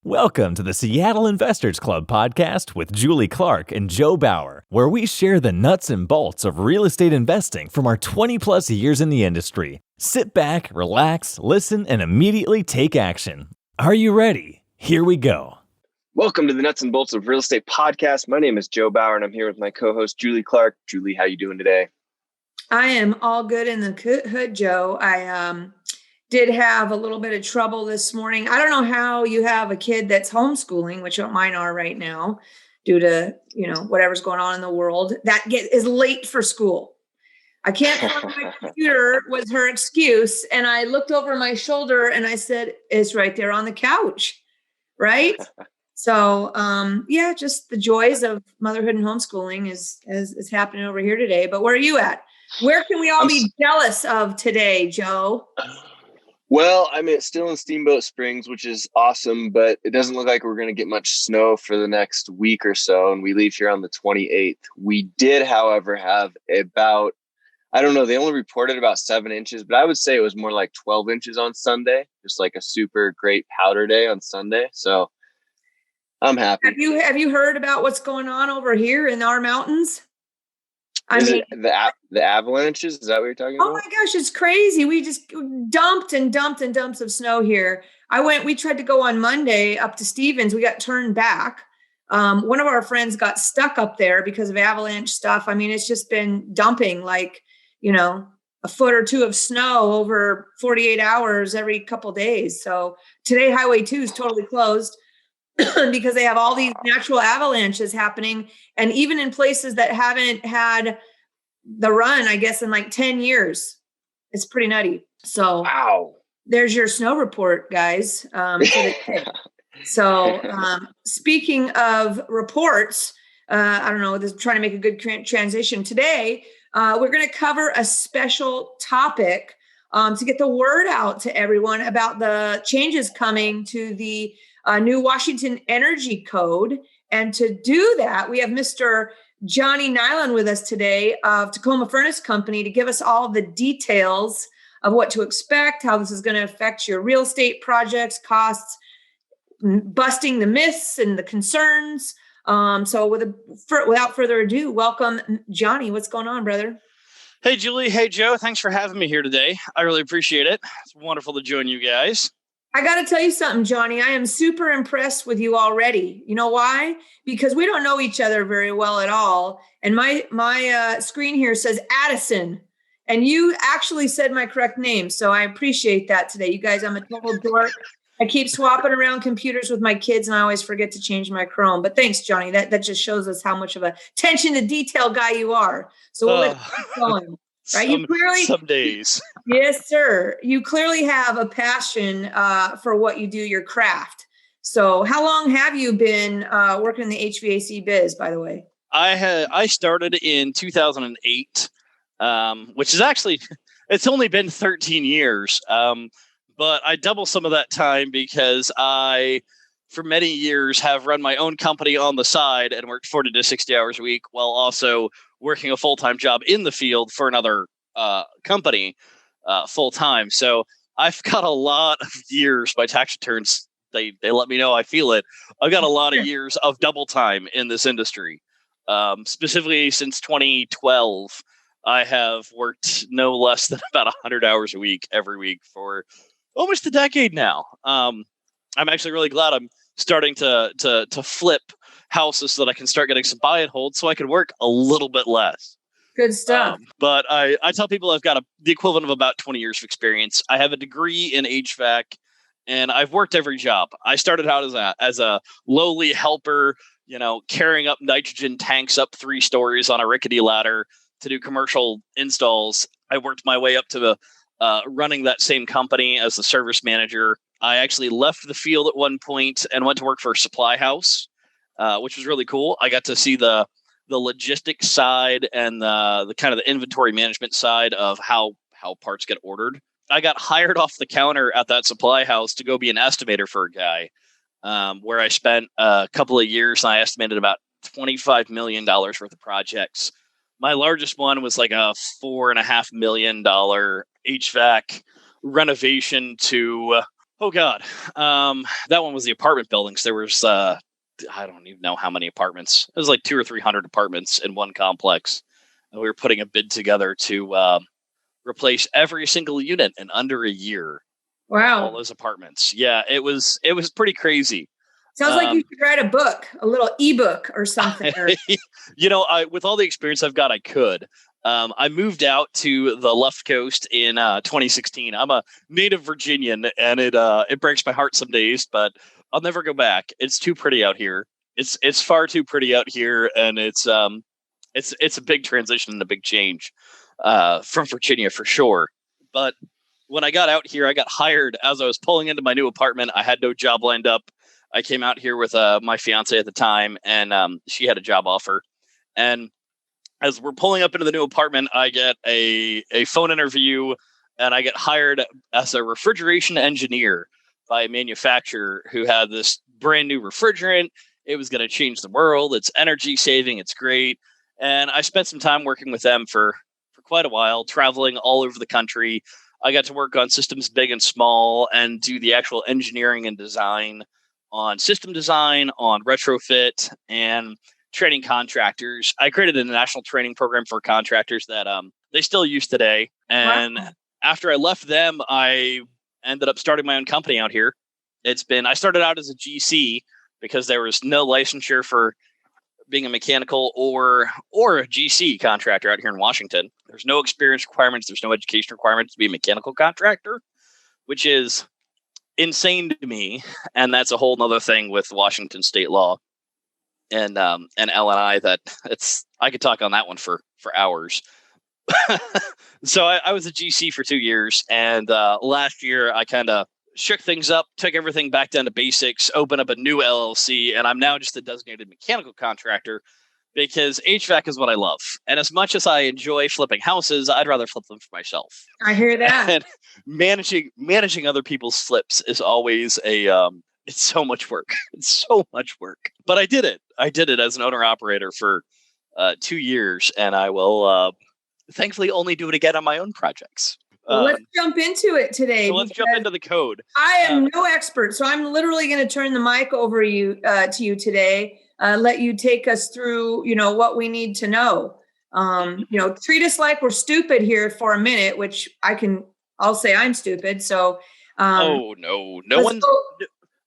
Welcome to the Seattle Investors Club podcast with Julie Clark and Joe Bauer, where we share the nuts and bolts of real estate investing from our 20-plus years in the industry. Sit back, relax, listen, and immediately take action. Are you ready? Here we go. Welcome to the Nuts and Bolts of Real Estate podcast. My name is Joe Bauer, and I'm here with my co-host, Julie Clark. Julie, how you doing today? I am all good in the hood, Joe. I did have a little bit of trouble this morning. I don't know how you have a kid that's homeschooling, which mine are right now, due to, whatever's going on in the world, that is late for school. I can't find my computer was her excuse. And I looked over my shoulder and I said, it's right there on the couch. Right. So, just the joys of motherhood and homeschooling is happening over here today. But where are you at? Where can we all be jealous of today, Joe? Well, I'm still in Steamboat Springs, which is awesome, but it doesn't look like we're going to get much snow for the next week or so, and we leave here on the 28th. We did, however, have about, I don't know, they only reported about 7 inches, but I would say it was more like 12 inches on Sunday, just like a super great powder day on Sunday. So I'm happy. Have you heard about what's going on over here in our mountains? The avalanches? Is that what you're talking about? Oh my gosh, it's crazy. We just dumped and dumps of snow here. We tried to go on Monday up to Stevens. We got turned back. One of our friends got stuck up there because of avalanche stuff. It's just been dumping like, a foot or two of snow over 48 hours every couple of days. So today Highway 2 is totally closed because they have all these natural avalanches happening. And even in places that haven't had the run, I guess, in like 10 years, it's pretty nutty. So wow. There's your snow report, guys. So speaking of reports, I don't know, trying to make a good transition today. We're going to cover a special topic to get the word out to everyone about the changes coming to the new Washington Energy Code. And to do that, we have Mr. Jonny Nylen with us today of Tacoma Furnace Company to give us all the details of what to expect, how this is going to affect your real estate projects, costs, busting the myths and the concerns. So without further ado, welcome, Jonny. What's going on, brother? Hey, Julie. Hey, Joe. Thanks for having me here today. I really appreciate it. It's wonderful to join you guys. I got to tell you something, Jonny. I am super impressed with you already. You know why? Because we don't know each other very well at all. And my screen here says Addison, and you actually said my correct name. So I appreciate that today. You guys, I'm a total dork. I keep swapping around computers with my kids, and I always forget to change my Chrome. But thanks, Jonny. That just shows us how much of a attention to detail guy you are. So we'll let keep going. Right? Some days. Yes, sir. You clearly have a passion for what you do, your craft. So how long have you been working in the HVAC biz, by the way? I started in 2008, which is actually, it's only been 13 years. But I double some of that time because I, for many years, have run my own company on the side and worked 40 to 60 hours a week while also working a full-time job in the field for another company full-time. So I've got a lot of years. My tax returns, they let me know I feel it. I've got a lot of years of double time in this industry. Specifically since 2012, I have worked no less than about 100 hours a week every week for almost a decade now. I'm actually really glad I'm starting to flip houses so that I can start getting some buy and hold so I can work a little bit less. Good stuff. But I tell people I've got the equivalent of about 20 years of experience. I have a degree in HVAC, and I've worked every job. I started out as a lowly helper, carrying up nitrogen tanks up 3 stories on a rickety ladder to do commercial installs. I worked my way up to the running that same company as the service manager. I actually left the field at one point and went to work for a supply house, which was really cool. I got to see the logistics side and the kind of the inventory management side of how parts get ordered. I got hired off the counter at that supply house to go be an estimator for a guy, where I spent a couple of years and I estimated about $25 million worth of projects. My largest one was like a $4.5 million HVAC renovation to Oh God. That one was the apartment buildings. There was I don't even know how many apartments. It was like 200 or 300 apartments in one complex. And we were putting a bid together to replace every single unit in under a year. All Wow. those apartments. Yeah, it was pretty crazy. Sounds like you should write a book, a little ebook or something. With all the experience I've got, I could. I moved out to the left coast in 2016. I'm a native Virginian, and it breaks my heart some days, but I'll never go back. It's too pretty out here. It's far too pretty out here, and it's a big transition and a big change from Virginia for sure. But when I got out here, I got hired as I was pulling into my new apartment. I had no job lined up. I came out here with my fiance at the time, and she had a job offer. And as we're pulling up into the new apartment, I get a phone interview, and I get hired as a refrigeration engineer by a manufacturer who had this brand new refrigerant. It was going to change the world. It's energy saving. It's great. And I spent some time working with them for quite a while, traveling all over the country. I got to work on systems big and small and do the actual engineering and design on system design, on retrofit, and training contractors. I created a national training program for contractors that they still use today. And after I left them, I ended up starting my own company out here. I started out as a GC because there was no licensure for being a mechanical or a GC contractor out here in Washington. There's no experience requirements. There's no education requirements to be a mechanical contractor, which is insane to me. And that's a whole nother thing with Washington state law and L&I that I could talk on that one for hours. So I was a GC for 2 years, and last year I kind of shook things up, took everything back down to basics, opened up a new LLC, and I'm now just a designated mechanical contractor because HVAC is what I love. And as much as I enjoy flipping houses, I'd rather flip them for myself. I hear that. And managing other people's flips is always it's so much work. It's so much work. But I did it. I did it as an owner operator for 2 years, and I will thankfully only do it again on my own projects. Well, let's jump into it today. So let's jump into the code. I am no expert, so I'm literally going to turn the mic over to you today. Let you take us through, what we need to know. Treat us like we're stupid here for a minute, which I'll say I'm stupid. So, no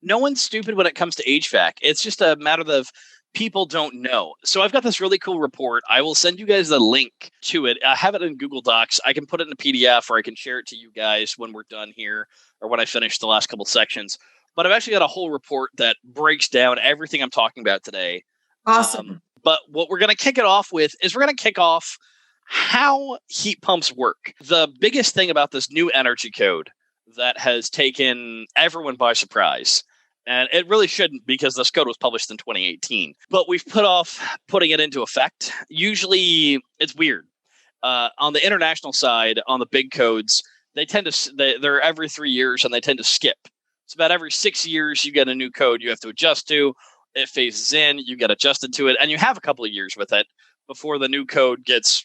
one's stupid when it comes to HVAC. It's just a matter of people don't know. So I've got this really cool report. I will send you guys the link to it. I have it in Google Docs. I can put it in a PDF, or I can share it to you guys when we're done here or when I finish the last couple sections. But I've actually got a whole report that breaks down everything I'm talking about today. Awesome. But what we're going to kick it off with is we're going to kick off how heat pumps work. The biggest thing about this new energy code that has taken everyone by surprise, and it really shouldn't because this code was published in 2018, but we've put off putting it into effect. Usually it's weird. On the international side, on the big codes, they're every 3 years and they tend to skip. It's about every 6 years you get a new code you have to adjust to. It phases in, you get adjusted to it, and you have a couple of years with it before the new code gets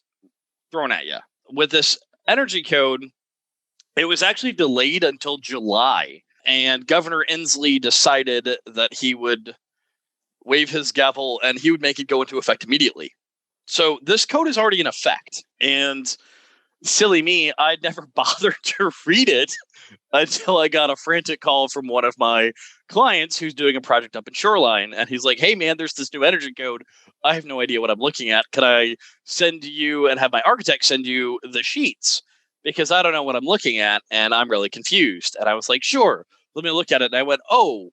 thrown at you. With this energy code, it was actually delayed until July. And Governor Inslee decided that he would wave his gavel and he would make it go into effect immediately. So this code is already in effect. And silly me, I'd never bothered to read it until I got a frantic call from one of my clients who's doing a project up in Shoreline. And he's like, hey, man, there's this new energy code. I have no idea what I'm looking at. Can I send you and have my architect send you the sheets? Because I don't know what I'm looking at, and I'm really confused. And I was like, sure, let me look at it. And I went, oh,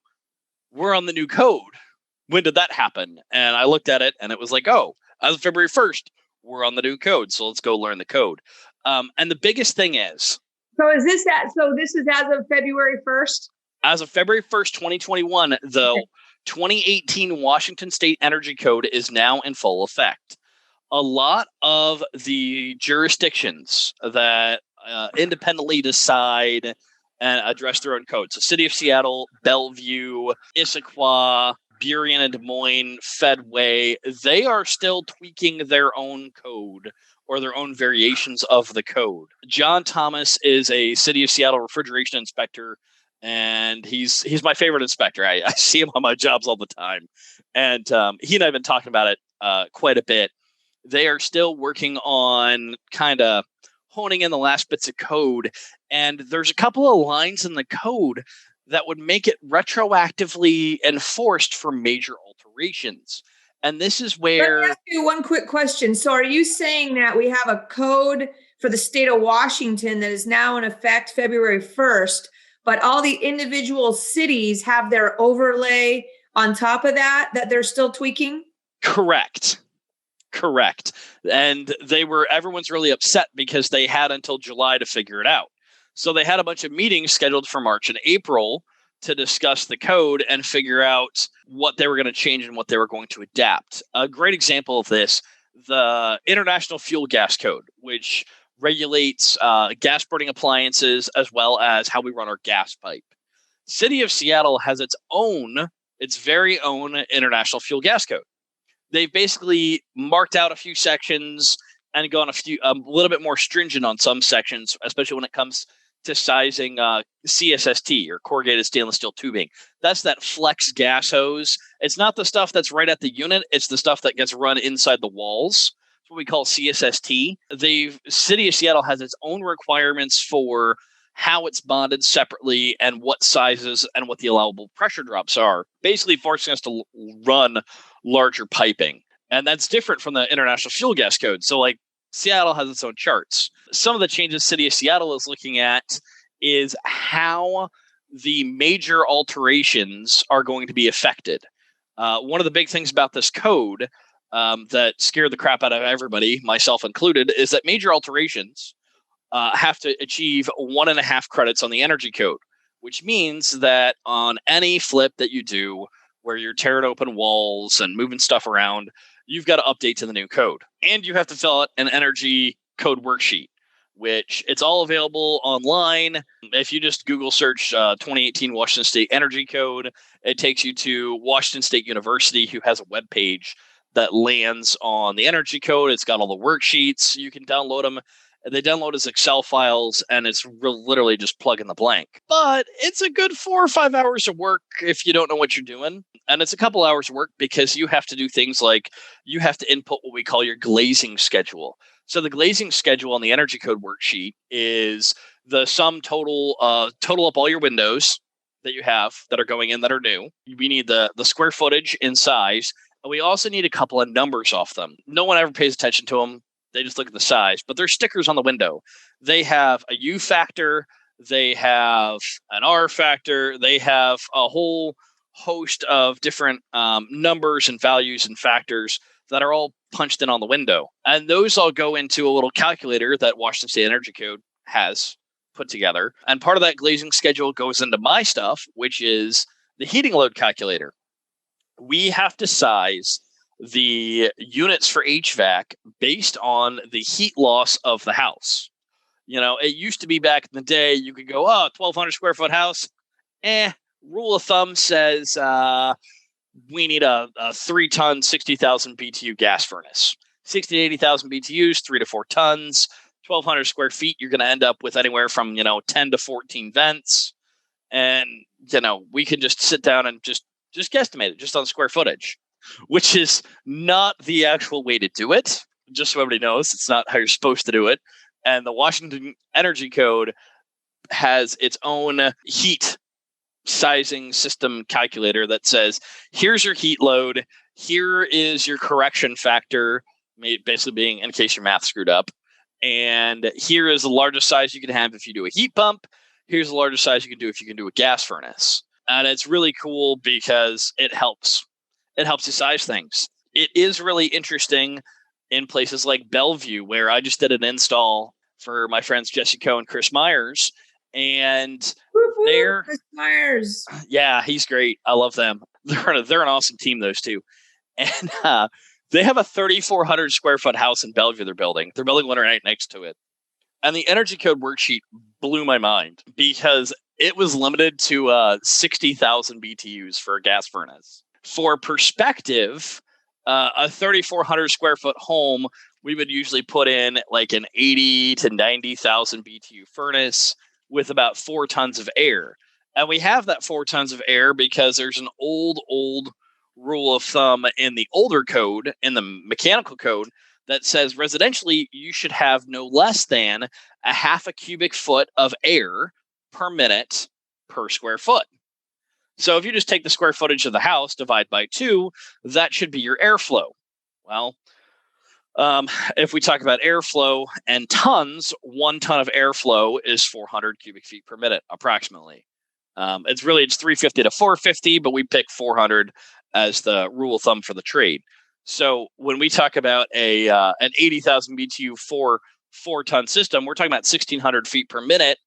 we're on the new code. When did that happen? And I looked at it, and it was like, oh, as of February 1st, we're on the new code. So let's go learn the code. And the biggest thing is... So this is as of February 1st? As of February 1st, 2021, the 2018 Washington State Energy Code is now in full effect. A lot of the jurisdictions that independently decide and address their own codes, the City of Seattle, Bellevue, Issaquah, Burien and Des Moines, Fedway, they are still tweaking their own code or their own variations of the code. John Thomas is a City of Seattle refrigeration inspector and he's my favorite inspector. I see him on my jobs all the time, and he and I have been talking about it quite a bit. They are still working on kind of honing in the last bits of code, and there's a couple of lines in the code that would make it retroactively enforced for major alterations. And this is where... Let me ask you one quick question. So are you saying that we have a code for the state of Washington that is now in effect February 1st, but all the individual cities have their overlay on top of that they're still tweaking? Correct. And everyone's really upset because they had until July to figure it out. So they had a bunch of meetings scheduled for March and April to discuss the code and figure out what they were going to change and what they were going to adapt. A great example of this, the International Fuel Gas Code, which regulates gas burning appliances as well as how we run our gas pipe. City of Seattle has its very own International Fuel Gas Code. They've basically marked out a few sections and gone a little bit more stringent on some sections, especially when it comes to sizing CSST, or corrugated stainless steel tubing. That's that flex gas hose. It's not the stuff that's right at the unit. It's the stuff that gets run inside the walls. That's what we call CSST. The City of Seattle has its own requirements for how it's bonded separately and what sizes and what the allowable pressure drops are, basically forcing us to run larger piping. And that's different from the International Fuel Gas Code. So like Seattle has its own charts. Some of the changes City of Seattle is looking at is how the major alterations are going to be affected. One of the big things about this code that scared the crap out of everybody, myself included, is that major alterations have to achieve 1.5 credits on the energy code, which means that on any flip that you do where you're tearing open walls and moving stuff around, you've got to update to the new code. And you have to fill out an energy code worksheet, which it's all available online. If you just Google search 2018 Washington State Energy Code, it takes you to Washington State University, who has a web page that lands on the energy code. It's got all the worksheets. You can download them. They download as Excel files, and it's literally just plug in the blank. But it's a good 4 or 5 hours of work if you don't know what you're doing. And it's a couple hours of work because you have to do things like you have to input what we call your glazing schedule. So the glazing schedule on the energy code worksheet is the sum total up all your windows that you have that are going in that are new. We need the square footage in size. And we also need a couple of numbers off them. No one ever pays attention to them. They just look at the size, but they're stickers on the window. They have a U factor. They have an R factor. They have a whole host of different numbers and values and factors that are all punched in on the window. And those all go into a little calculator that Washington State Energy Code has put together. And part of that glazing schedule goes into my stuff, which is the heating load calculator. We have to size the units for HVAC based on the heat loss of the house. You know, it used to be back in the day, you could go, 1,200 square foot house. Rule of thumb says we need a 3-ton, 60,000 BTU gas furnace. 60 to 80,000 BTUs, 3 to 4 tons, 1,200 square feet. You're going to end up with anywhere from, 10 to 14 vents. And, we can just sit down and just guesstimate it just on square footage, which is not the actual way to do it. Just so everybody knows, it's not how you're supposed to do it. And the Washington Energy Code has its own heat sizing system calculator that says, here's your heat load, here is your correction factor, basically being in case your math screwed up, and here is the largest size you can have if you do a heat pump, here's the largest size you can do if you can do a gas furnace. And it's really cool because it helps you size things. It is really interesting in places like Bellevue, where I just did an install for my friends Jesse Coe and Chris Myers. And they're Chris Myers. Yeah, he's great. I love them. They're an awesome team, those two. And they have a 3,400 square foot house in Bellevue they're building. They're building one right next to it. And the energy code worksheet blew my mind because it was limited to 60,000 BTUs for a gas furnace. For perspective, a 3,400 square foot home, we would usually put in like an 80 to 90,000 BTU furnace with about 4 tons of air. And we have that 4 tons of air because there's an old rule of thumb in the older code, in the mechanical code, that says residentially you should have no less than a half a cubic foot of air per minute per square foot. So if you just take the square footage of the house, divide by 2, that should be your airflow. Well, if we talk about airflow and tons, 1 ton of airflow is 400 cubic feet per minute, approximately. It's 350 to 450, but we pick 400 as the rule of thumb for the trade. So when we talk about an 80,000 BTU 4-ton system, we're talking about 1,600 feet per minute.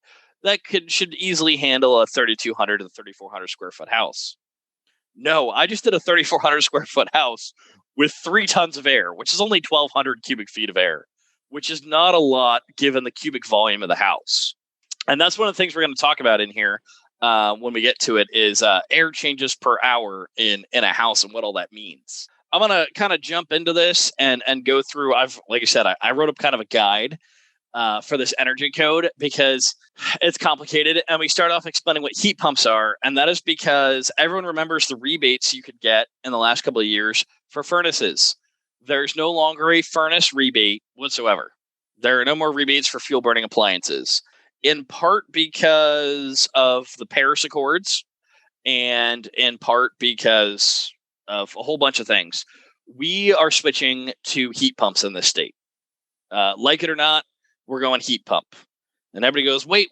That should easily handle a 3,200 to 3,400 square foot house. No, I just did a 3,400 square foot house with 3 tons of air, which is only 1,200 cubic feet of air, which is not a lot given the cubic volume of the house. And that's one of the things we're going to talk about in here when we get to it is air changes per hour in a house and what all that means. I'm going to kind of jump into this and go through. Like I said, I wrote up kind of a guide for this energy code because it's complicated. And we start off explaining what heat pumps are. And that is because everyone remembers the rebates you could get in the last couple of years for furnaces. There's no longer a furnace rebate whatsoever. There are no more rebates for fuel burning appliances, in part because of the Paris Accords and in part because of a whole bunch of things. We are switching to heat pumps in this state. Like it or not, we're going heat pump. And everybody goes, wait.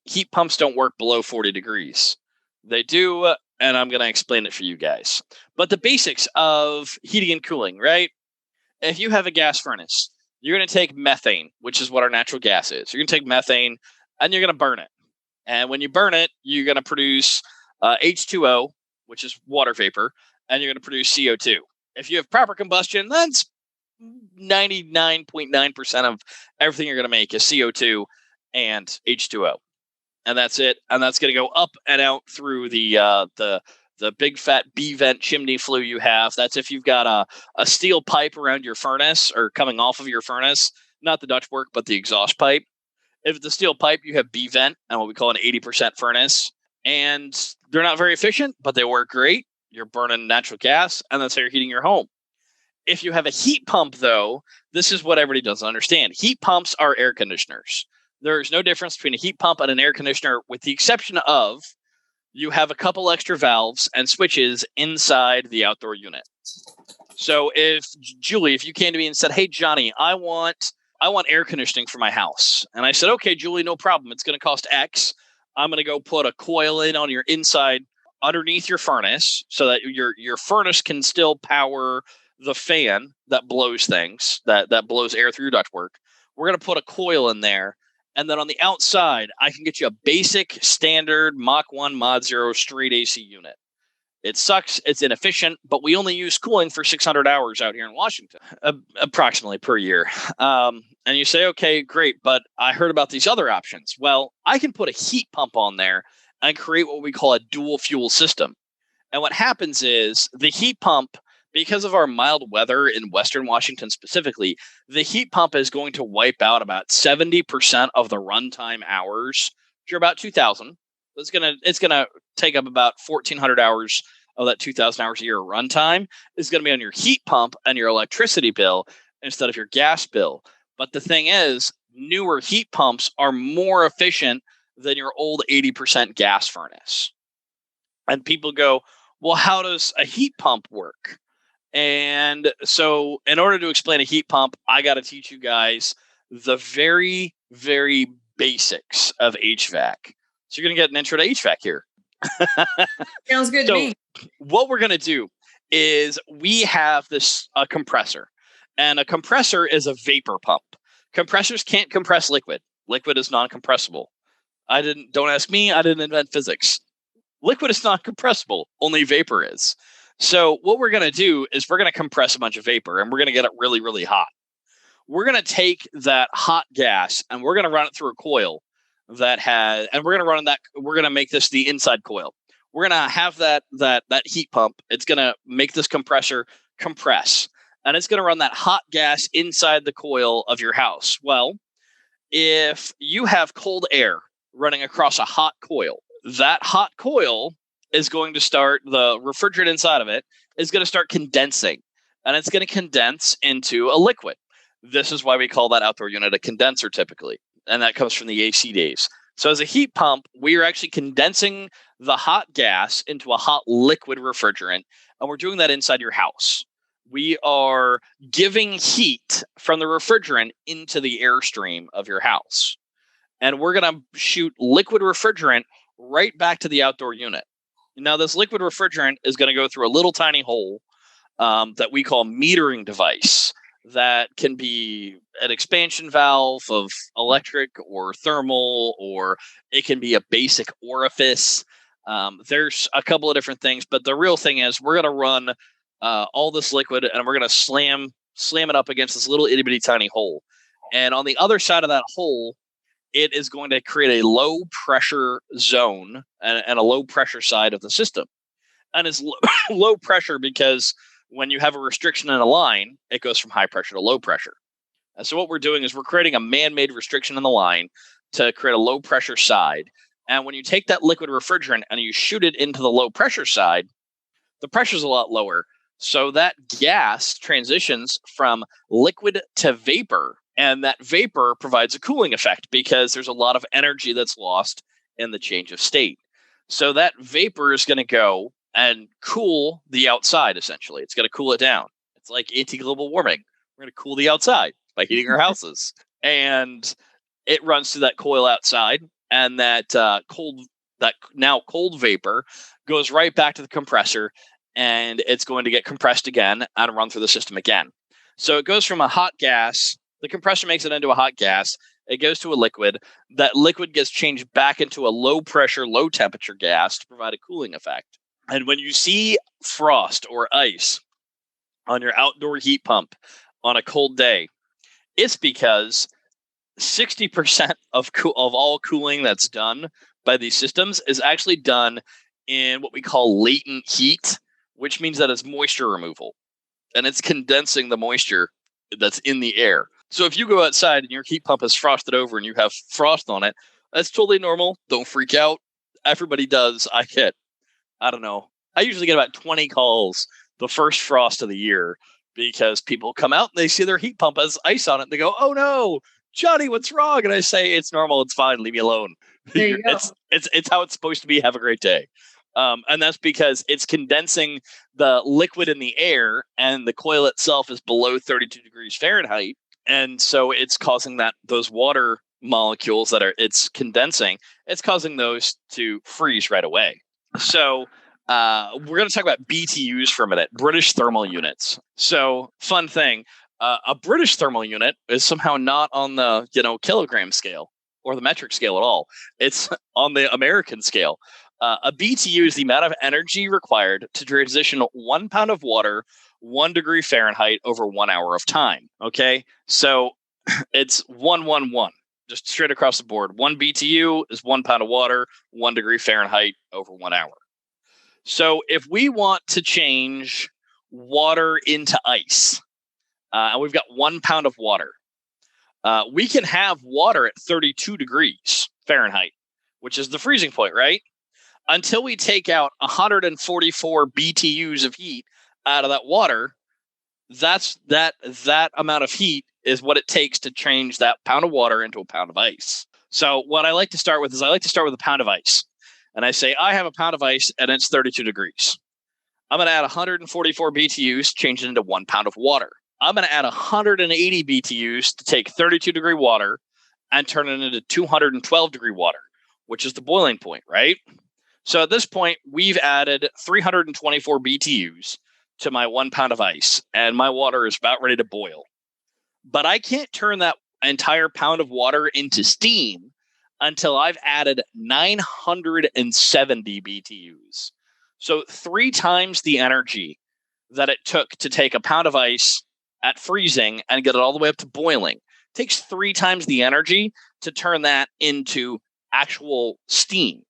Heat pumps don't work below 40 degrees. They do, and I'm going to explain it for you guys. But the basics of heating and cooling, right? If you have a gas furnace, you're going to take methane, which is what our natural gas is. You're going to take methane, and you're going to burn it. And when you burn it, you're going to produce H2O, which is water vapor, and you're going to produce CO2. If you have proper combustion, that's 99.9% of everything you're going to make is CO2 and H2O. And that's it. And that's going to go up and out through the big fat B vent chimney flue you have. That's if you've got a steel pipe around your furnace or coming off of your furnace, not the ductwork, but the exhaust pipe. If it's a steel pipe, you have B vent and what we call an 80% furnace. And they're not very efficient, but they work great. You're burning natural gas, and that's how you're heating your home. If you have a heat pump, though, this is what everybody doesn't understand. Heat pumps are air conditioners. There's no difference between a heat pump and an air conditioner, with the exception of you have a couple extra valves and switches inside the outdoor unit. So if you came to me and said, hey, Johnny, I want air conditioning for my house. And I said, okay, Julie, no problem. It's going to cost X. I'm going to go put a coil in on your inside underneath your furnace so that your furnace can still power the fan that blows things, that blows air through your ductwork. We're going to put a coil in there. And then on the outside, I can get you a basic standard Mach 1 Mod 0 straight AC unit. It sucks. It's inefficient, but we only use cooling for 600 hours out here in Washington, approximately per year. And you say, okay, great, but I heard about these other options. Well, I can put a heat pump on there and create what we call a dual fuel system. And what happens is the heat pump, because of our mild weather in Western Washington specifically, the heat pump is going to wipe out about 70% of the runtime hours, which are about 2,000. It's gonna take up about 1,400 hours of that 2,000 hours a year runtime is going to be on your heat pump and your electricity bill instead of your gas bill. But the thing is, newer heat pumps are more efficient than your old 80% gas furnace. And people go, well, how does a heat pump work? And so in order to explain a heat pump, I got to teach you guys the very, very basics of HVAC. So you're going to get an intro to HVAC here. Sounds good to me. What we're going to do is we have this compressor, and a compressor is a vapor pump. Compressors can't compress liquid. Liquid is non-compressible. Don't ask me. I didn't invent physics. Liquid is not compressible. Only vapor is. So what we're going to do is we're going to compress a bunch of vapor, and we're going to get it really, really hot. We're going to take that hot gas and we're going to run it through a coil and we're going to make this the inside coil. We're going to have that heat pump. It's going to make this compressor compress, and it's going to run that hot gas inside the coil of your house. Well, if you have cold air running across a hot coil, that hot coil is going to start, the refrigerant inside of it is going to start condensing, and it's going to condense into a liquid. This is why we call that outdoor unit a condenser typically, and that comes from the AC days. So as a heat pump, we are actually condensing the hot gas into a hot liquid refrigerant, and we're doing that inside your house. We are giving heat from the refrigerant into the airstream of your house. And we're going to shoot liquid refrigerant right back to the outdoor unit. Now, this liquid refrigerant is going to go through a little tiny hole that we call metering device. That can be an expansion valve of electric or thermal, or it can be a basic orifice. There's a couple of different things, but the real thing is we're going to run all this liquid, and we're going to slam it up against this little itty bitty tiny hole. And on the other side of that hole, it is going to create a low pressure zone and a low pressure side of the system. And it's low pressure because when you have a restriction in a line, it goes from high pressure to low pressure. And so what we're doing is we're creating a man-made restriction in the line to create a low pressure side. And when you take that liquid refrigerant and you shoot it into the low pressure side, the pressure's a lot lower. So that gas transitions from liquid to vapor. And that vapor provides a cooling effect because there's a lot of energy that's lost in the change of state. So that vapor is going to go and cool the outside, essentially. It's going to cool it down. It's like anti-global warming. We're going to cool the outside by heating our houses. And it runs through that coil outside, and that now cold vapor goes right back to the compressor, and it's going to get compressed again and run through the system again. So it goes from a hot gas. The compressor makes it into a hot gas. It goes to a liquid. That liquid gets changed back into a low pressure, low temperature gas to provide a cooling effect. And when you see frost or ice on your outdoor heat pump on a cold day, it's because 60% of all cooling that's done by these systems is actually done in what we call latent heat, which means that it's moisture removal. And it's condensing the moisture that's in the air. So if you go outside and your heat pump is frosted over and you have frost on it, that's totally normal. Don't freak out. Everybody does. I don't know. I usually get about 20 calls the first frost of the year because people come out and they see their heat pump has ice on it. And they go, "Oh no, Johnny, what's wrong?" And I say, "It's normal. It's fine. Leave me alone." There you go. It's how it's supposed to be. Have a great day. And that's because it's condensing the liquid in the air, and the coil itself is below 32 degrees Fahrenheit. And so it's causing those water molecules it's condensing, it's causing those to freeze right away. So we're going to talk about BTUs for a minute, British thermal units. So fun thing, a British thermal unit is somehow not on the kilogram scale or the metric scale at all. It's on the American scale. A BTU is the amount of energy required to transition 1 pound of water 1 degree Fahrenheit over 1 hour of time. Okay, so it's 111, just straight across the board. 1 BTU is 1 pound of water, 1 degree Fahrenheit over 1 hour. So if we want to change water into ice, and we've got 1 pound of water, we can have water at 32 degrees Fahrenheit, which is the freezing point, right? Until we take out 144 BTUs of heat out of that water, that amount of heat is what it takes to change that pound of water into a pound of ice. So what I like to start with is a pound of ice. And I say, I have a pound of ice and it's 32 degrees. I'm going to add 144 BTUs, change it into 1 pound of water. I'm going to add 180 BTUs to take 32 degree water and turn it into 212 degree water, which is the boiling point, right? So at this point, we've added 324 BTUs to my 1 pound of ice, and my water is about ready to boil. But I can't turn that entire pound of water into steam until I've added 970 BTUs. So 3 times the energy that it took to take a pound of ice at freezing and get it all the way up to boiling. It takes 3 times the energy to turn that into actual steam.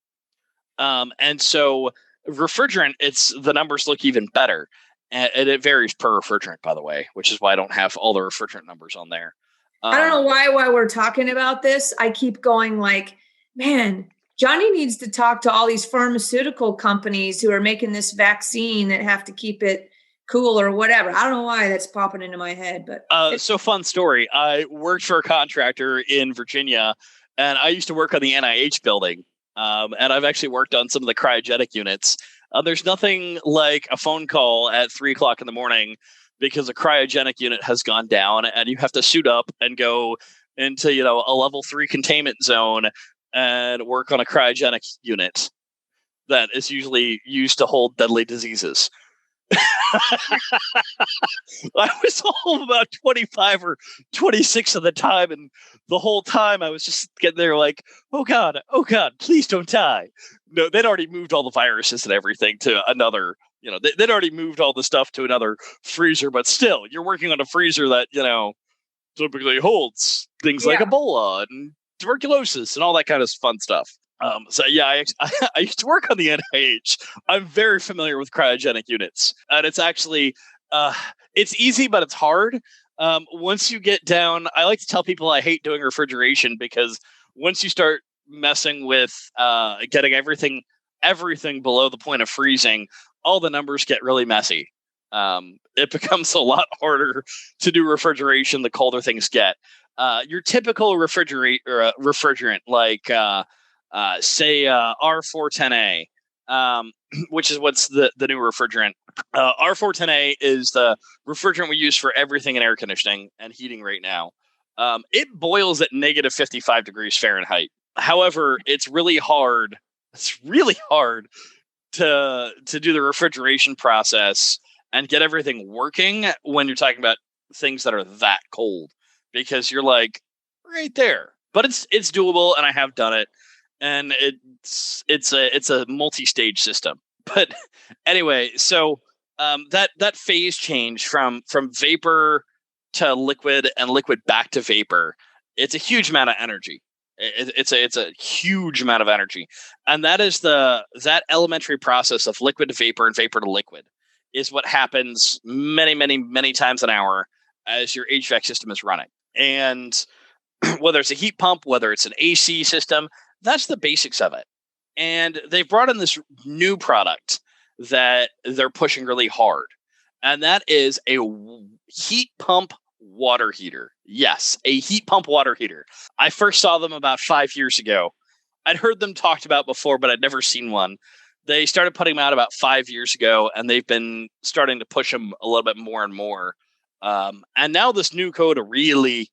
And so refrigerant, the numbers look even better. And it varies per refrigerant, by the way, which is why I don't have all the refrigerant numbers on there. I don't know why while we're talking about this, I keep going like, man, Jonny needs to talk to all these pharmaceutical companies who are making this vaccine that have to keep it cool or whatever. I don't know why that's popping into my head, but so fun story. I worked for a contractor in Virginia, and I used to work on the NIH building. And I've actually worked on some of the cryogenic units. There's nothing like a phone call at 3:00 in the morning because a cryogenic unit has gone down, and you have to suit up and go into, a level 3 containment zone and work on a cryogenic unit that is usually used to hold deadly diseases. I was home about 25 or 26 at the time, and the whole time I was just getting there like, oh God, please don't die. No, they'd already moved all the viruses and everything to another, they'd already moved all the stuff to another freezer, but still, you're working on a freezer that, typically holds things like Ebola and tuberculosis and all that kind of fun stuff. So yeah, I used to work on the NIH. I'm very familiar with cryogenic units, and it's actually it's easy, but it's hard. Once you get down, I like to tell people I hate doing refrigeration because once you start messing with getting everything below the point of freezing, all the numbers get really messy. It becomes a lot harder to do refrigeration the colder things get. Your typical refrigerant like say R410A, which is what's the new refrigerant. R410A is the refrigerant we use for everything in air conditioning and heating right now. It boils at negative 55 degrees Fahrenheit. However, it's really hard. It's really hard to do the refrigeration process and get everything working when you're talking about things that are that cold, because you're like right there. But it's doable, and I have done it. And it's a multi-stage system. But anyway, so that phase change from vapor to liquid and liquid back to vapor, it's a huge amount of energy. It's a huge amount of energy, and that is that elementary process of liquid to vapor and vapor to liquid is what happens many, many, many times an hour as your HVAC system is running. And whether it's a heat pump, whether it's an AC system, that's the basics of it. And they've brought in this new product that they're pushing really hard. And that is a heat pump water heater. Yes, a heat pump water heater. I first saw them about 5 years ago. I'd heard them talked about before, but I'd never seen one. They started putting them out about 5 years ago, and they've been starting to push them a little bit more and more. And now this new code really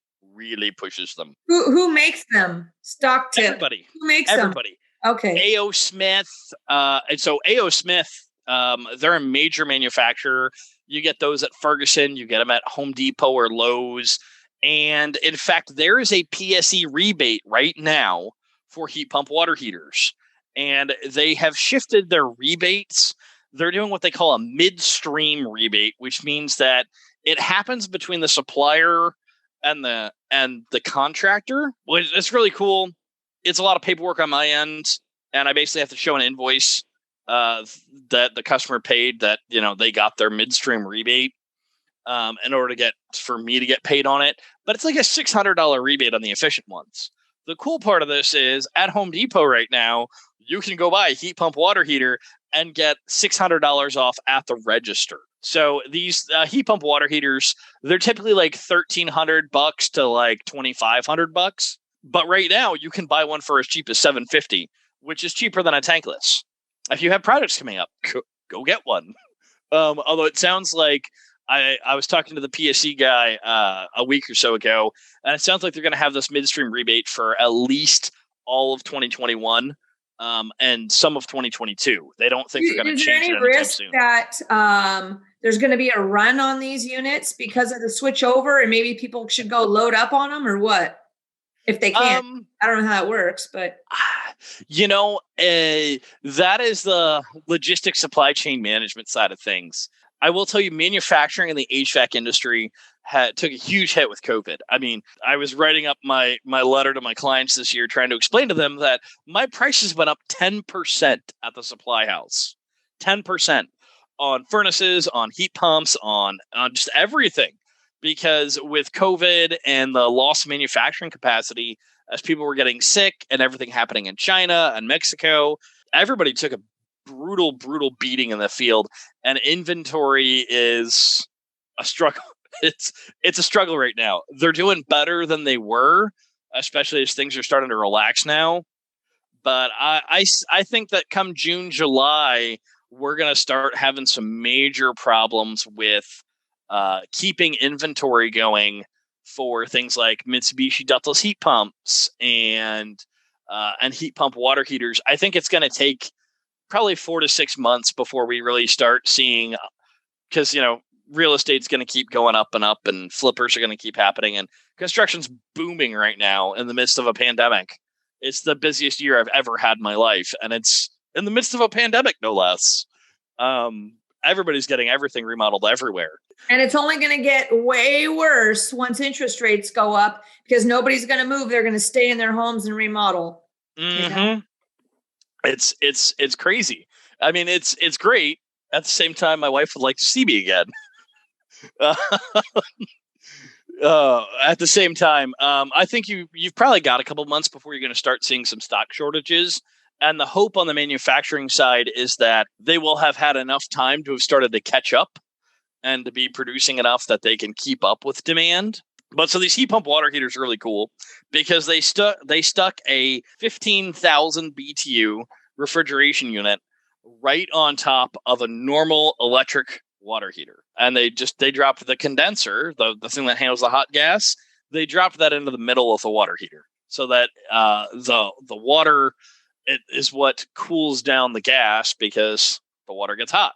pushes them. Who makes them? Stock tip. Everybody. Who makes Everybody. them? Okay. A.O. Smith. And so A.O. Smith, they're a major manufacturer. You get those at Ferguson. You get them at Home Depot or Lowe's. And in fact, there is a PSE rebate right now for heat pump water heaters. And they have shifted their rebates. They're doing what they call a midstream rebate, which means that it happens between the supplier and the contractor. It's really cool. It's a lot of paperwork on my end, and I basically have to show an invoice that the customer paid that they got their midstream rebate in order for me to get paid on it. But it's like a $600 rebate on the efficient ones. The cool part of this is at Home Depot right now, you can go buy a heat pump water heater and get $600 off at the register. So these heat pump water heaters, they're typically like $1,300 to like $2,500. But right now, you can buy one for as cheap as $750, which is cheaper than a tankless. If you have projects coming up, go get one. Although it sounds like I was talking to the PSE guy a week or so ago, and it sounds like they're going to have this midstream rebate for at least all of 2021 and some of 2022. They don't think they're going to change it anytime soon. Is there any risk that there's going to be a run on these units because of the switch over, and maybe people should go load up on them, or what? If they can, I don't know how that works, but that is the logistics supply chain management side of things. I will tell you, manufacturing in the HVAC industry took a huge hit with COVID. I mean, I was writing up my letter to my clients this year, trying to explain to them that my prices went up 10% at the supply house, 10% on furnaces, on heat pumps, on just everything. Because with COVID and the loss of manufacturing capacity, as people were getting sick and everything happening in China and Mexico. Everybody took a brutal beating in the field, and inventory is a struggle. It's a struggle right now. They're doing better than they were, especially as things are starting to relax now. But I think that come June, July, we're going to start having some major problems with keeping inventory going for things like Mitsubishi ductless heat pumps and heat pump water heaters. I think it's going to take probably 4 to 6 months before we really start seeing, because, real estate's going to keep going up and up, and flippers are going to keep happening, and construction's booming right now in the midst of a pandemic. It's the busiest year I've ever had in my life, and it's in the midst of a pandemic, no less. Everybody's getting everything remodeled everywhere. And it's only going to get way worse once interest rates go up, because nobody's going to move. They're going to stay in their homes and remodel. Mm-hmm. It's crazy. I mean, it's great. At the same time, my wife would like to see me again. At the same time, I think you've probably got a couple months before you're going to start seeing some stock shortages. And the hope on the manufacturing side is that they will have had enough time to have started to catch up and to be producing enough that they can keep up with demand. But so these heat pump water heaters are really cool because they stuck a 15,000 BTU refrigeration unit right on top of a normal electric water heater. And they dropped the condenser, the thing that handles the hot gas. They dropped that into the middle of the water heater so that the water is what cools down the gas because the water gets hot.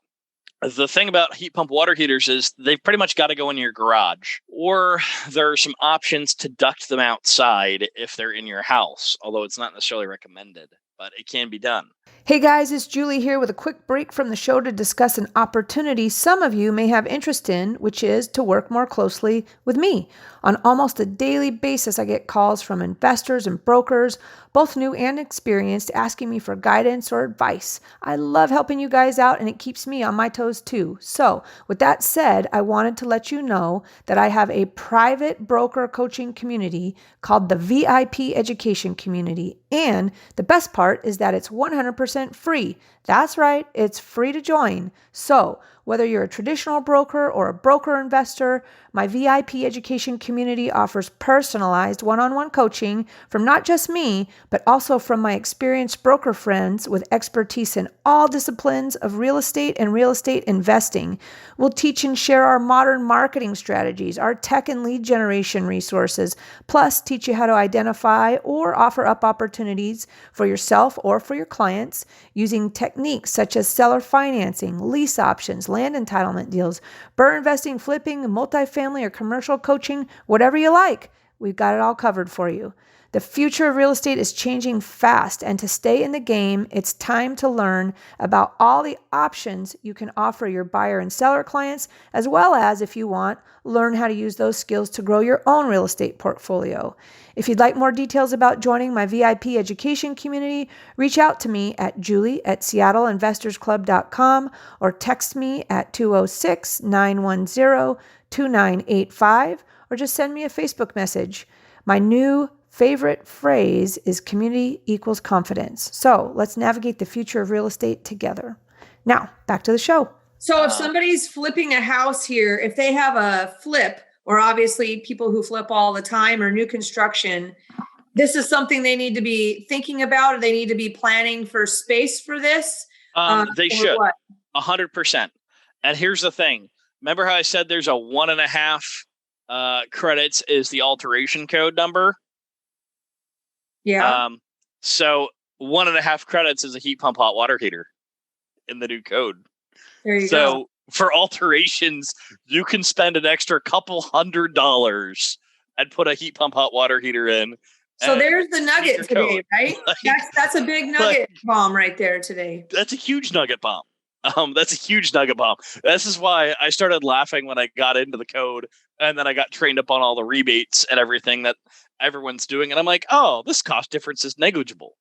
The thing about heat pump water heaters is they've pretty much got to go in your garage, or there are some options to duct them outside if they're in your house, although it's not necessarily recommended, but it can be done. Hey guys, it's Julie here with a quick break from the show to discuss an opportunity some of you may have interest in, which is to work more closely with me. On almost a daily basis, I get calls from investors and brokers, both new and experienced, asking me for guidance or advice. I love helping you guys out, and it keeps me on my toes too. So with that said, I wanted to let you know that I have a private broker coaching community called the VIP Education Community. And the best part is that it's 100% free. That's right, it's free to join. So whether you're a traditional broker or a broker investor, my VIP education community offers personalized one-on-one coaching from not just me, but also from my experienced broker friends with expertise in all disciplines of real estate and real estate investing. We'll teach and share our modern marketing strategies, our tech and lead generation resources, plus teach you how to identify or offer up opportunities for yourself or for your clients using techniques such as seller financing, lease options, land entitlement deals, BRRRR investing, flipping, multifamily or commercial coaching, whatever you like. We've got it all covered for you. The future of real estate is changing fast, and to stay in the game, it's time to learn about all the options you can offer your buyer and seller clients, as well as, if you want, learn how to use those skills to grow your own real estate portfolio. If you'd like more details about joining my VIP education community, reach out to me at julie@seattleinvestorsclub.com or text me at 206-910-2985 or just send me a Facebook message. My new favorite phrase is community equals confidence. So let's navigate the future of real estate together. Now, back to the show. So if somebody's flipping a house here, if they have a flip, or obviously people who flip all the time or new construction, this is something they need to be thinking about, or they need to be planning for space for this? They should, 100%. And here's the thing. Remember how I said there's a 1.5 credits is the alteration code number? Yeah. So 1.5 credits is a heat pump hot water heater in the new code. There you go. So for alterations, you can spend an extra couple $100 and put a heat pump hot water heater in. So there's the nugget today, right? Like, that's a big nugget bomb right there today. That's a huge nugget bomb. That's a huge nugget bomb. This is why I started laughing when I got into the code, and then I got trained up on all the rebates and everything that everyone's doing. And I'm like, oh, this cost difference is negligible.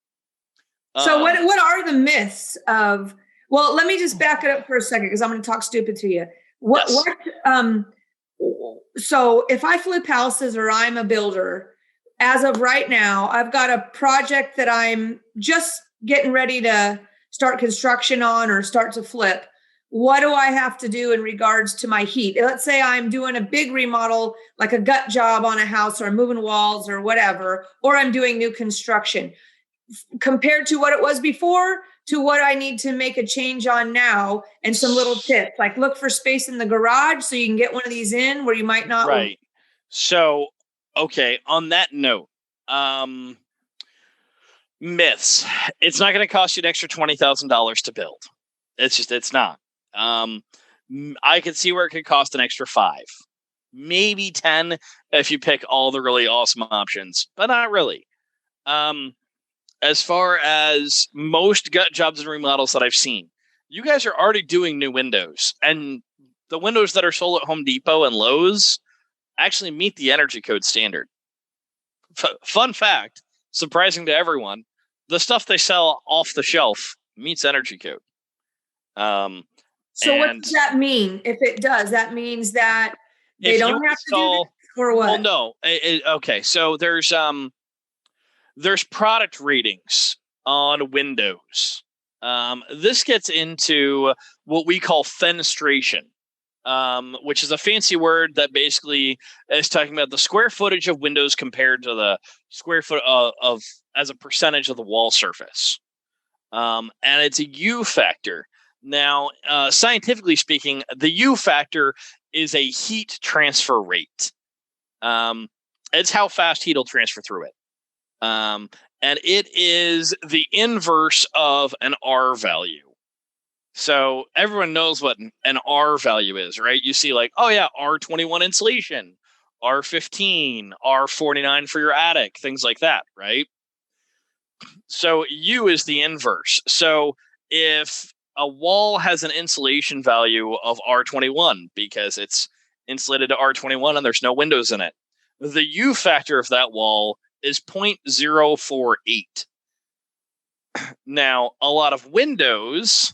So what are the myths of, well, let me just back it up for a second, because I'm going to talk stupid to you. So if I flip houses or I'm a builder, as of right now, I've got a project that I'm just getting ready to start construction on or start to flip. What do I have to do in regards to my heat? Let's say I'm doing a big remodel, like a gut job on a house, or I'm moving walls or whatever, or I'm doing new construction. Compared to what it was before to what I need to make a change on now, and some little tips, like look for space in the garage so you can get one of these in where you might not. Right. So, okay, on that note, myths. It's not going to cost you an extra $20,000 to build. It's not. I could see where it could cost an extra 5, maybe 10 if you pick all the really awesome options, but not really. As far as most gut jobs and remodels that I've seen, you guys are already doing new windows, and the windows that are sold at Home Depot and Lowe's actually meet the energy code standard. Fun fact, surprising to everyone, the stuff they sell off the shelf meets energy code. So what does that mean? If it does, that means that they don't have to do this, or what? Well, no. Okay, so there's product ratings on windows. This gets into what we call fenestration, which is a fancy word that basically is talking about the square footage of windows compared to the square foot of as a percentage of the wall surface. And it's a U factor. Now, scientifically speaking, the U factor is a heat transfer rate. It's how fast heat will transfer through it. And it is the inverse of an R value. So everyone knows what an R value is, right? You see like, oh yeah, R21 insulation, R15, R49 for your attic, things like that, right? So U is the inverse. So if a wall has an insulation value of R21 because it's insulated to R21 and there's no windows in it, the U factor of that wall is 0.048. Now, a lot of windows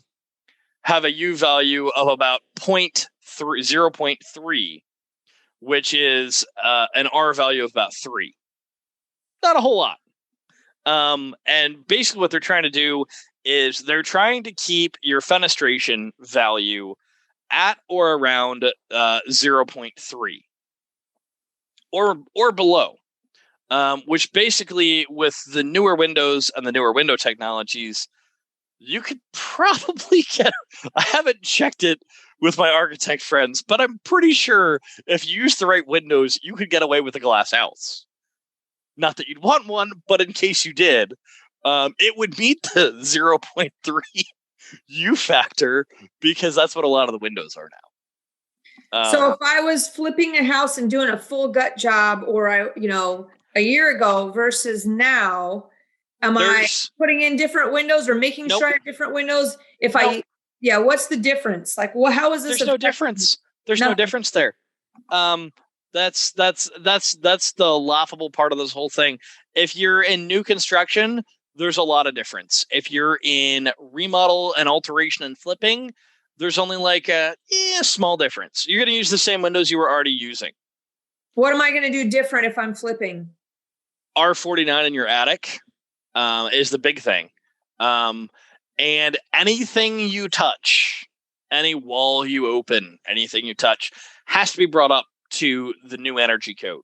have a U value of about 0.3, which is an R value of about 3. Not a whole lot. And basically what they're trying to do is they're trying to keep your fenestration value at or around 0.3 or below. Which basically, with the newer windows and the newer window technologies, you could probably get, I haven't checked it with my architect friends, but I'm pretty sure if you use the right windows, you could get away with a glass house. Not that you'd want one, but in case you did, it would meet the 0.3 U factor because that's what a lot of the windows are now. So if I was flipping a house and doing a full gut job, or a year ago versus now, am I putting in different windows or making sure I have different windows? What's the difference? Like, well, how is this? There's no difference. There's no difference there. That's the laughable part of this whole thing. If you're in new construction, there's a lot of difference. If you're in remodel and alteration and flipping, there's only like a small difference. You're going to use the same windows you were already using. What am I going to do different if I'm flipping? R49 in your attic is the big thing. And anything you touch, any wall you open, anything you touch has to be brought up to the new energy code.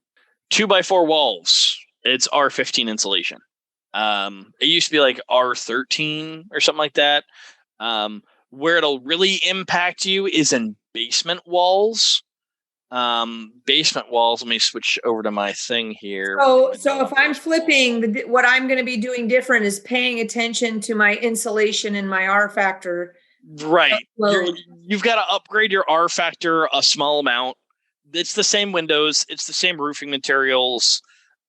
2x4 walls, it's R15 insulation. It used to be like R13 or something like that. Where it'll really impact you is in basement walls. Basement walls. Let me switch over to my thing here. So if I'm flipping, what I'm going to be doing different is paying attention to my insulation and my R factor. Right. You've got to upgrade your R factor a small amount. It's the same windows. It's the same roofing materials.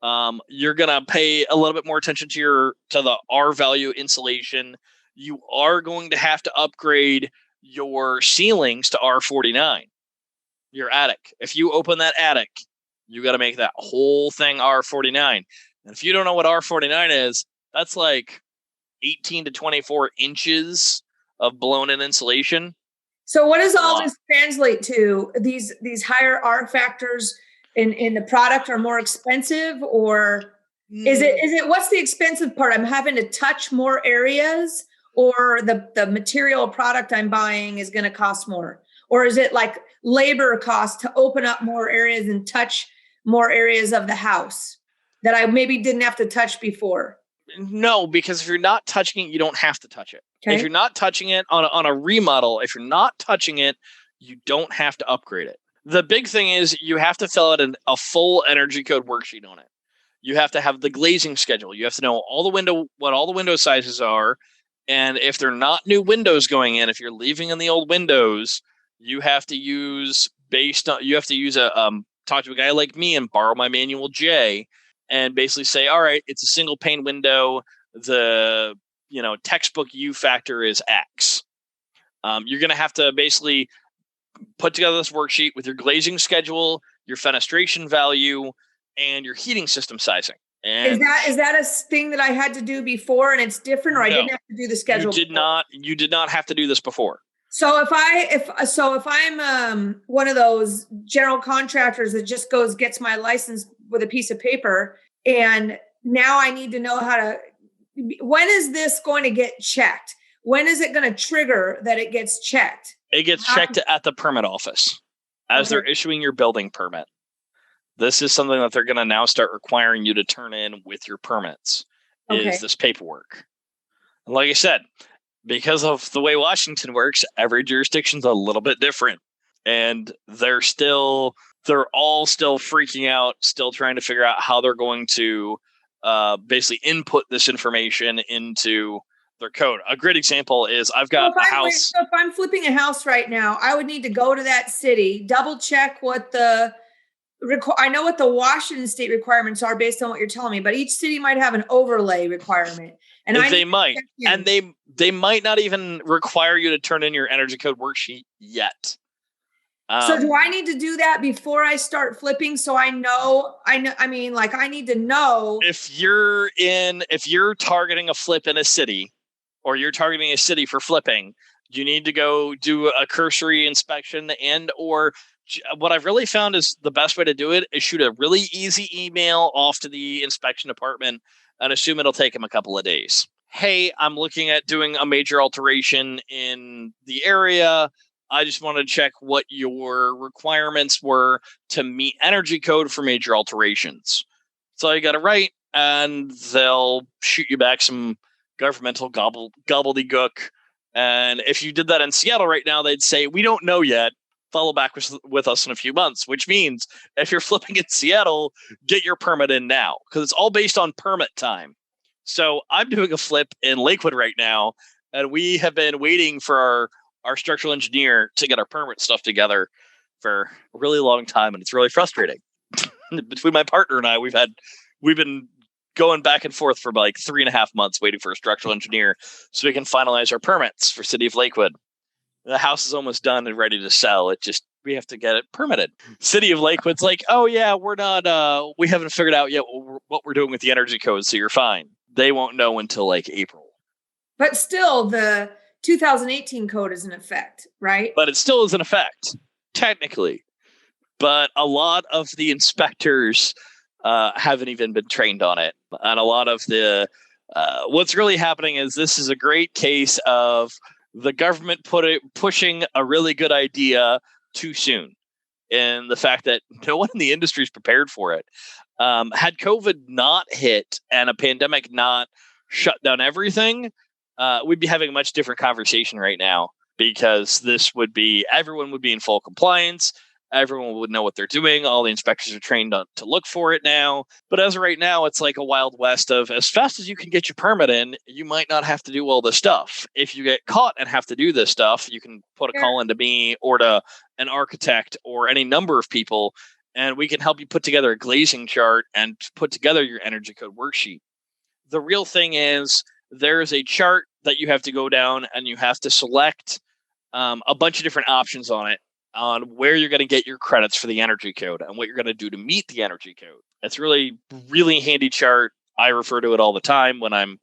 You're going to pay a little bit more attention to the R value insulation. You are going to have to upgrade your ceilings to R49. Your attic. If you open that attic, you got to make that whole thing R49. And if you don't know what R49 is, that's like 18 to 24 inches of blown-in insulation. So what does all this translate to? These higher R factors in the product are more expensive, or Is it what's the expensive part? I'm having to touch more areas, or the material product I'm buying is going to cost more? Or is it like labor cost to open up more areas and touch more areas of the house that I maybe didn't have to touch before? No, because if you're not touching it, you don't have to touch it. Okay. If you're not touching it on a remodel, if you're not touching it, you don't have to upgrade it. The big thing is you have to fill out a full energy code worksheet on it. You have to have the glazing schedule. You have to know what all the window sizes are. And if they're not new windows going in, if you're leaving in the old windows, you have to use talk to a guy like me and borrow my manual J and basically say, all right, it's a single pane window. The textbook U factor is X. You're going to have to basically put together this worksheet with your glazing schedule, your fenestration value, and your heating system sizing. And is that a thing that I had to do before and it's different, or I didn't have to do the schedule? You did not have to do this before. So if I'm one of those general contractors that just gets my license with a piece of paper, and now I need to know when is this going to get checked? When is it going to trigger that it gets checked? It gets checked at the permit office as they're issuing your building permit. This is something that they're going to now start requiring you to turn in with your permits, is this paperwork. And like I said, because of the way Washington works, every jurisdiction's a little bit different. And they're all still freaking out, still trying to figure out how they're going to basically input this information into their code. A great example is I've got a house. So if I'm flipping a house right now, I would need to go to that city, double check what I know what the Washington state requirements are based on what you're telling me, but each city might have an overlay requirement. And they might not even require you to turn in your energy code worksheet yet. So do I need to do that before I start flipping? So I need to know if you're targeting a flip in a city, or you're targeting a city for flipping, you need to go do a cursory inspection, and or what I've really found is the best way to do it is shoot a really easy email off to the inspection department and assume it'll take them a couple of days. Hey, I'm looking at doing a major alteration in the area. I just want to check what your requirements were to meet energy code for major alterations. So you got to write, and they'll shoot you back some governmental gobbledygook. And if you did that in Seattle right now, they'd say, we don't know yet. Follow back with us in a few months, which means if you're flipping in Seattle, get your permit in now, because it's all based on permit time. So I'm doing a flip in Lakewood right now, and we have been waiting for our structural engineer to get our permit stuff together for a really long time, and it's really frustrating. Between my partner and I, we've been going back and forth for like 3.5 months waiting for a structural engineer so we can finalize our permits for City of Lakewood. The house is almost done and ready to sell. We have to get it permitted. City of Lakewood's like, oh yeah, we haven't figured out yet what we're doing with the energy code, so you're fine. They won't know until like April. But still, the 2018 code is in effect, right? But it still is in effect, technically. But a lot of the inspectors haven't even been trained on it. And a lot of what's really happening is this is a great case of the government pushing a really good idea too soon, and the fact that no one in the industry is prepared for it. Had COVID not hit and a pandemic not shut down everything, we'd be having a much different conversation right now, because everyone would be in full compliance. Everyone would know what they're doing. All the inspectors are trained to look for it now. But as of right now, it's like a wild west of as fast as you can get your permit in, you might not have to do all this stuff. If you get caught and have to do this stuff, you can put a call into me or to an architect or any number of people, and we can help you put together a glazing chart and put together your energy code worksheet. The real thing is there is a chart that you have to go down, and you have to select a bunch of different options on it, on where you're going to get your credits for the energy code and what you're going to do to meet the energy code. It's really, really handy chart. I refer to it all the time when I'm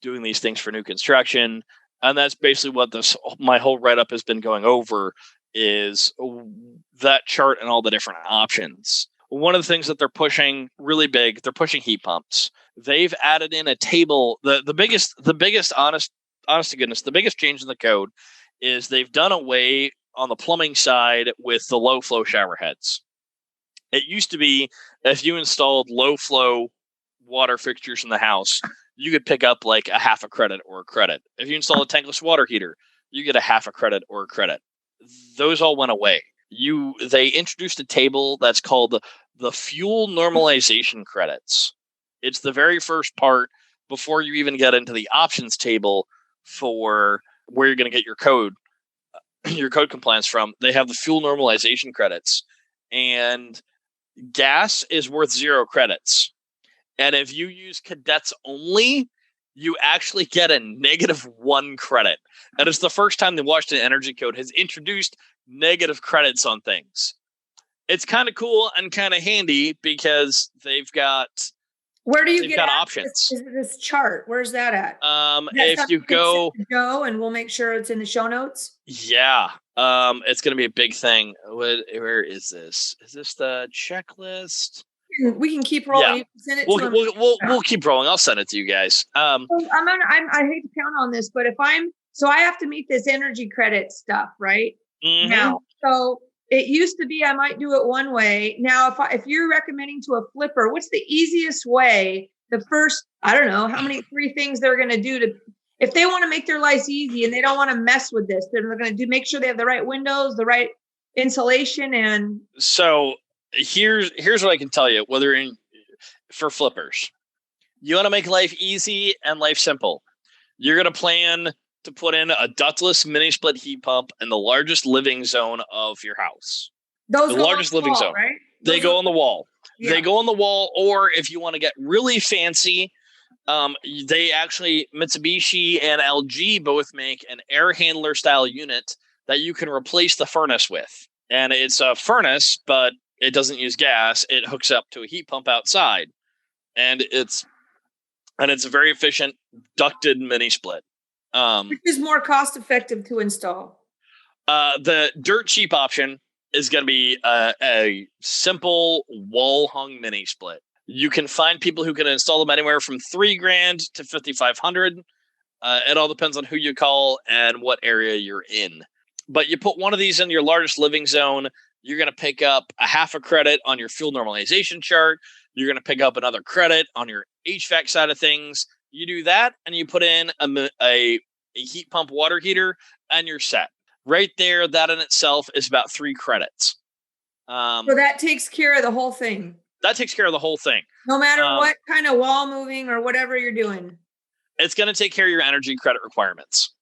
doing these things for new construction. And that's basically what my whole write-up has been going over, is that chart and all the different options. One of the things that they're pushing really big, they're pushing heat pumps. they've added in a table. The biggest honest to goodness, the biggest change in the code is they've done away on the plumbing side with the low flow shower heads. It used to be if you installed low flow water fixtures in the house, you could pick up like a half a credit or a credit. If you install a tankless water heater, you get a half a credit or a credit. Those all went away. They introduced a table that's called the fuel normalization credits. It's the very first part before you even get into the options table for where you're going to get your code compliance from. They have the fuel normalization credits, and gas is worth 0 credits. And if you use cadets only, you actually get a -1 credit. And it's the first time the Washington Energy Code has introduced negative credits on things. It's kind of cool and kind of handy because they've got Where do you get options? This chart? Where's that at? If you go, and we'll make sure it's in the show notes. Yeah. It's going to be a big thing. Where is this? Is this the checklist? We can keep rolling. Yeah. You can send it to them. We'll keep rolling. I'll send it to you guys. I hate to count on this, but I have to meet this energy credit stuff, right? Mm-hmm. Now, so it used to be I might do it one way. Now, if you're recommending to a flipper, what's the easiest way? The first, I don't know how many 3 things they're going to do if they want to make their lives easy and they don't want to mess with this, they're going to make sure they have the right windows, the right insulation, and so here's what I can tell you. For flippers, you want to make life easy and life simple. You're going to plan to put in a ductless mini split heat pump in the largest living zone of your house. The largest living zone, right? They go on the wall. Yeah. They go on the wall, or if you want to get really fancy, they actually, Mitsubishi and LG both make an air handler style unit that you can replace the furnace with. And it's a furnace, but it doesn't use gas. It hooks up to a heat pump outside. And it's a very efficient ducted mini split. Which is more cost effective to install? The dirt cheap option is going to be a simple wall hung mini split. You can find people who can install them anywhere from $3,000 to $5,500. It all depends on who you call and what area you're in. But you put one of these in your largest living zone, you're going to pick up a half a credit on your fuel normalization chart. You're going to pick up another credit on your HVAC side of things. You do that, and you put in a heat pump water heater, and you're set. Right there, that in itself is about 3 credits. So that takes care of the whole thing. That takes care of the whole thing. No matter what kind of wall moving or whatever you're doing. It's going to take care of your energy credit requirements.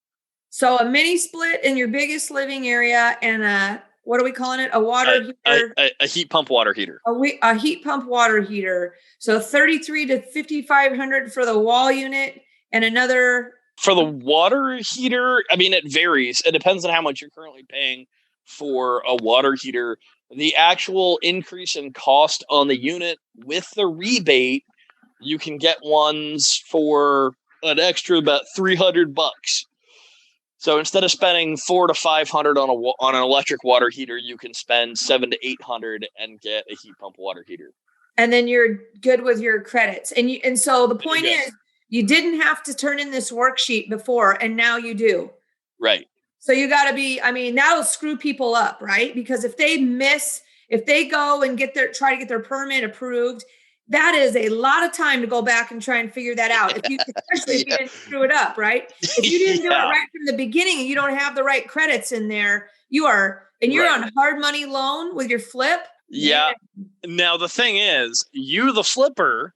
So a mini split in your biggest living area and what are we calling it? A water heater? A heat pump water heater. A heat pump water heater. So $3,300 to $5,500 for the wall unit and another. For the water heater, I mean, it varies. It depends on how much you're currently paying for a water heater. The actual increase in cost on the unit with the rebate, you can get ones for an extra about $300. So instead of spending $400 to $500 on an electric water heater, you can spend $700 to $800 and get a heat pump water heater. And then you're good with your credits. And so the point is, you didn't have to turn in this worksheet before, and now you do. Right. So you got to be, that'll screw people up, right? Because if they go and try to get their permit approved, that is a lot of time to go back and try and figure that out. Especially if you didn't screw it up, right? If you didn't do it right from the beginning and you don't have the right credits in there, you're on hard money loan with your flip. Yeah. Now the thing is, you, the flipper,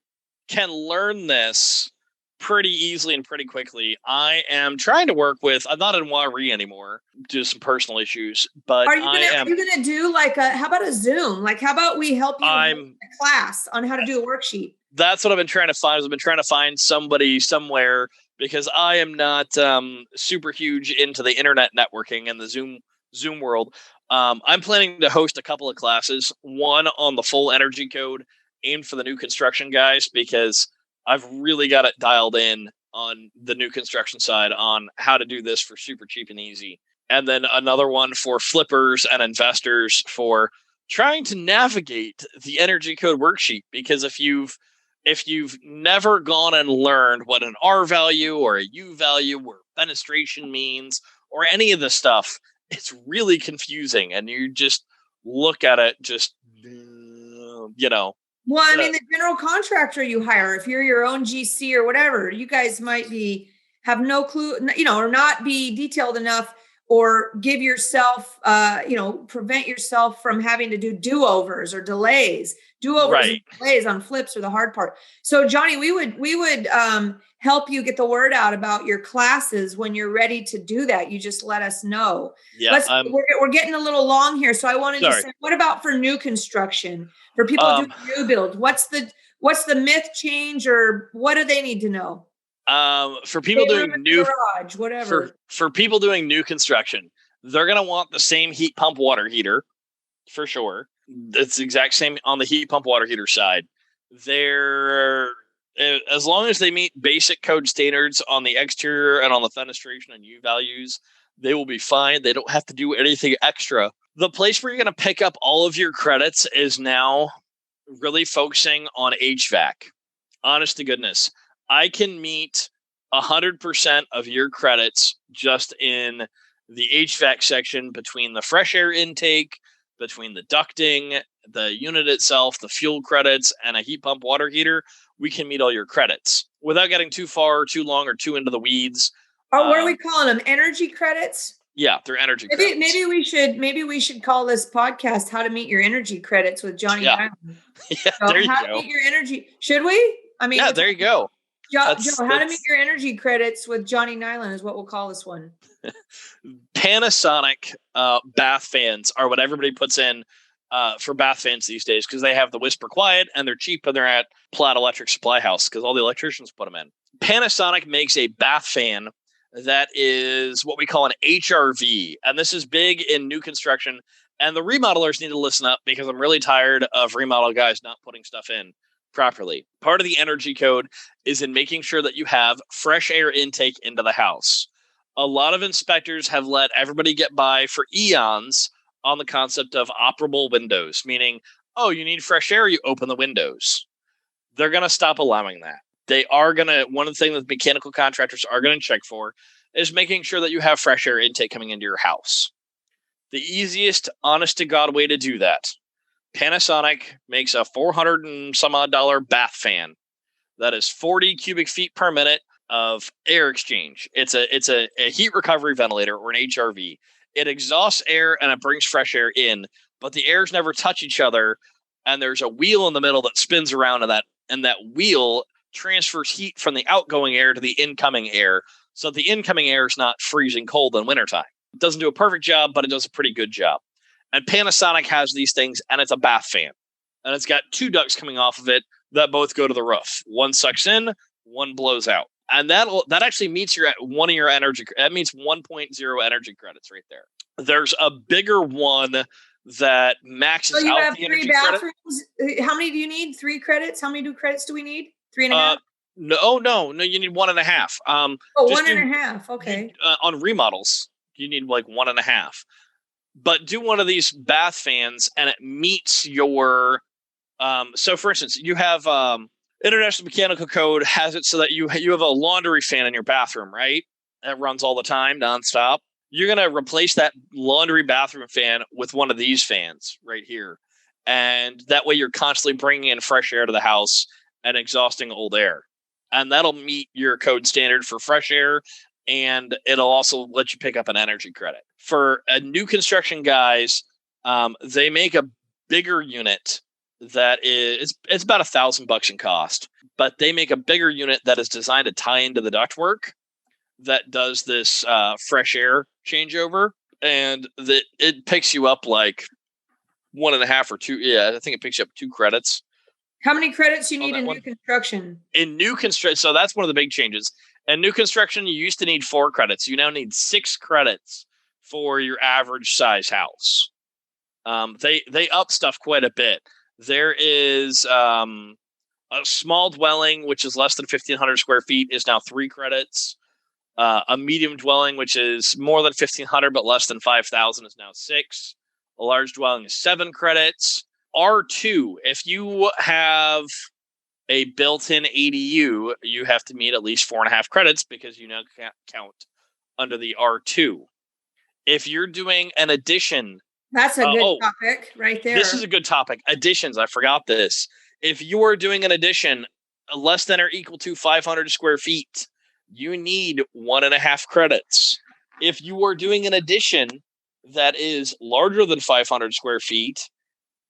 can learn this pretty easily and pretty quickly. I am trying to work with, I'm not in WARI anymore due to some personal issues, but are you going to do how about a Zoom? Like, how about we help you in a class on how to do a worksheet? That's what I've been trying to find. I've been trying to find somebody somewhere because I am not super huge into the internet networking and the Zoom world. I'm planning to host a couple of classes, one on the full energy code aimed for the new construction guys, because I've really got it dialed in on the new construction side on how to do this for super cheap and easy. And then another one for flippers and investors for trying to navigate the energy code worksheet. Because if you've if you've never gone and learned what an R value or a U value or fenestration means or any of this stuff, it's really confusing. And you just look at it just, Well, I mean, the general contractor you hire, if you're your own GC or whatever, you guys might have no clue, or not be detailed enough, or give yourself, prevent yourself from having to do do-overs or delays. Do-overs and delays on flips are the hard part. So, Johnny, we would help you get the word out about your classes when you're ready to do that. You just let us know. Yeah, we're getting a little long here, so I wanted to say, what about for new construction? For people doing new build, what's the myth change, or what do they need to know? For people doing new garage, whatever. For people doing new construction, they're going to want the same heat pump water heater for sure. It's the exact same on the heat pump water heater side. As long as they meet basic code standards on the exterior and on the fenestration and U values, they will be fine. They don't have to do anything extra. The place where you're going to pick up all of your credits is now really focusing on HVAC. Honest to goodness, I can meet 100% of your credits just in the HVAC section, between the fresh air intake, between the ducting, the unit itself, the fuel credits, and a heat pump water heater. We can meet all your credits without getting too far or too long or too into the weeds. Oh, what are we calling them? Energy credits? Yeah, they're energy credits. Maybe we should call this podcast "How to Meet Your Energy Credits" with Jonny Nylen. Yeah, so there you how go. To meet your energy? Should we? I mean, yeah, there you go. Joe, how to meet your energy credits with Jonny Nylen is what we'll call this one. Panasonic bath fans are what everybody puts in for bath fans these days, because they have the whisper quiet and they're cheap and they're at Platt Electric Supply House because all the electricians put them in. Panasonic makes a bath fan that is what we call an HRV, and this is big in new construction. And the remodelers need to listen up, because I'm really tired of remodel guys not putting stuff in properly. Part of the energy code is in making sure that you have fresh air intake into the house. A lot of inspectors have let everybody get by for eons on the concept of operable windows, meaning, oh, you need fresh air, you open the windows. They're going to stop allowing that. They are going to, one of the things that mechanical contractors are going to check for is making sure that you have fresh air intake coming into your house. The easiest, honest to God way to do that, Panasonic makes a $400 and some odd bath fan that is 40 cubic feet per minute of air exchange. It's a heat recovery ventilator, or an HRV. It exhausts air and it brings fresh air in, but the airs never touch each other. And there's a wheel in the middle that spins around, and that wheel transfers heat from the outgoing air to the incoming air, so the incoming air is not freezing cold in wintertime. It doesn't do a perfect job, but it does a pretty good job. And Panasonic has these things, and it's a bath fan. And it's got two ducts coming off of it that both go to the roof. One sucks in, one blows out. And that actually meets one of your energy. That means 1.0 energy credits right there. There's a bigger one that maxes you out have the three energy bathrooms. credit. How many do you need? 3 credits? How many credits do we need? 3.5? No. You need 1.5. 1.5. Okay. On remodels, you need like 1.5. But do one of these bath fans, and it meets your. So, for instance, you have International Mechanical Code has it so that you have a laundry fan in your bathroom, right? That runs all the time, nonstop. You're going to replace that laundry bathroom fan with one of these fans right here. And that way you're constantly bringing in fresh air to the house and exhausting old air. And that'll meet your code standard for fresh air. And it'll also let you pick up an energy credit. For new construction guys, they make a bigger unit that it's about $1,000 in cost. But they make a bigger unit that is designed to tie into the ductwork that does this fresh air changeover, and that it picks you up like 1.5 or 2. Yeah, I think it picks you up 2 credits. How many credits you need in new construction? In new construction, so that's one of the big changes. In new construction, you used to need 4 credits. You now need 6 credits for your average size house. They up stuff quite a bit. There is a small dwelling, which is less than 1,500 square feet, is now 3 credits. A medium dwelling, which is more than 1,500 but less than 5,000, is now 6. A large dwelling is 7 credits. R2, if you have a built-in ADU, you have to meet at least 4.5 credits because you now count under the R2. If you're doing an addition, that's a good topic right there. This is a good topic. Additions, I forgot this. If you are doing an addition less than or equal to 500 square feet, you need 1.5 credits. If you are doing an addition that is larger than 500 square feet,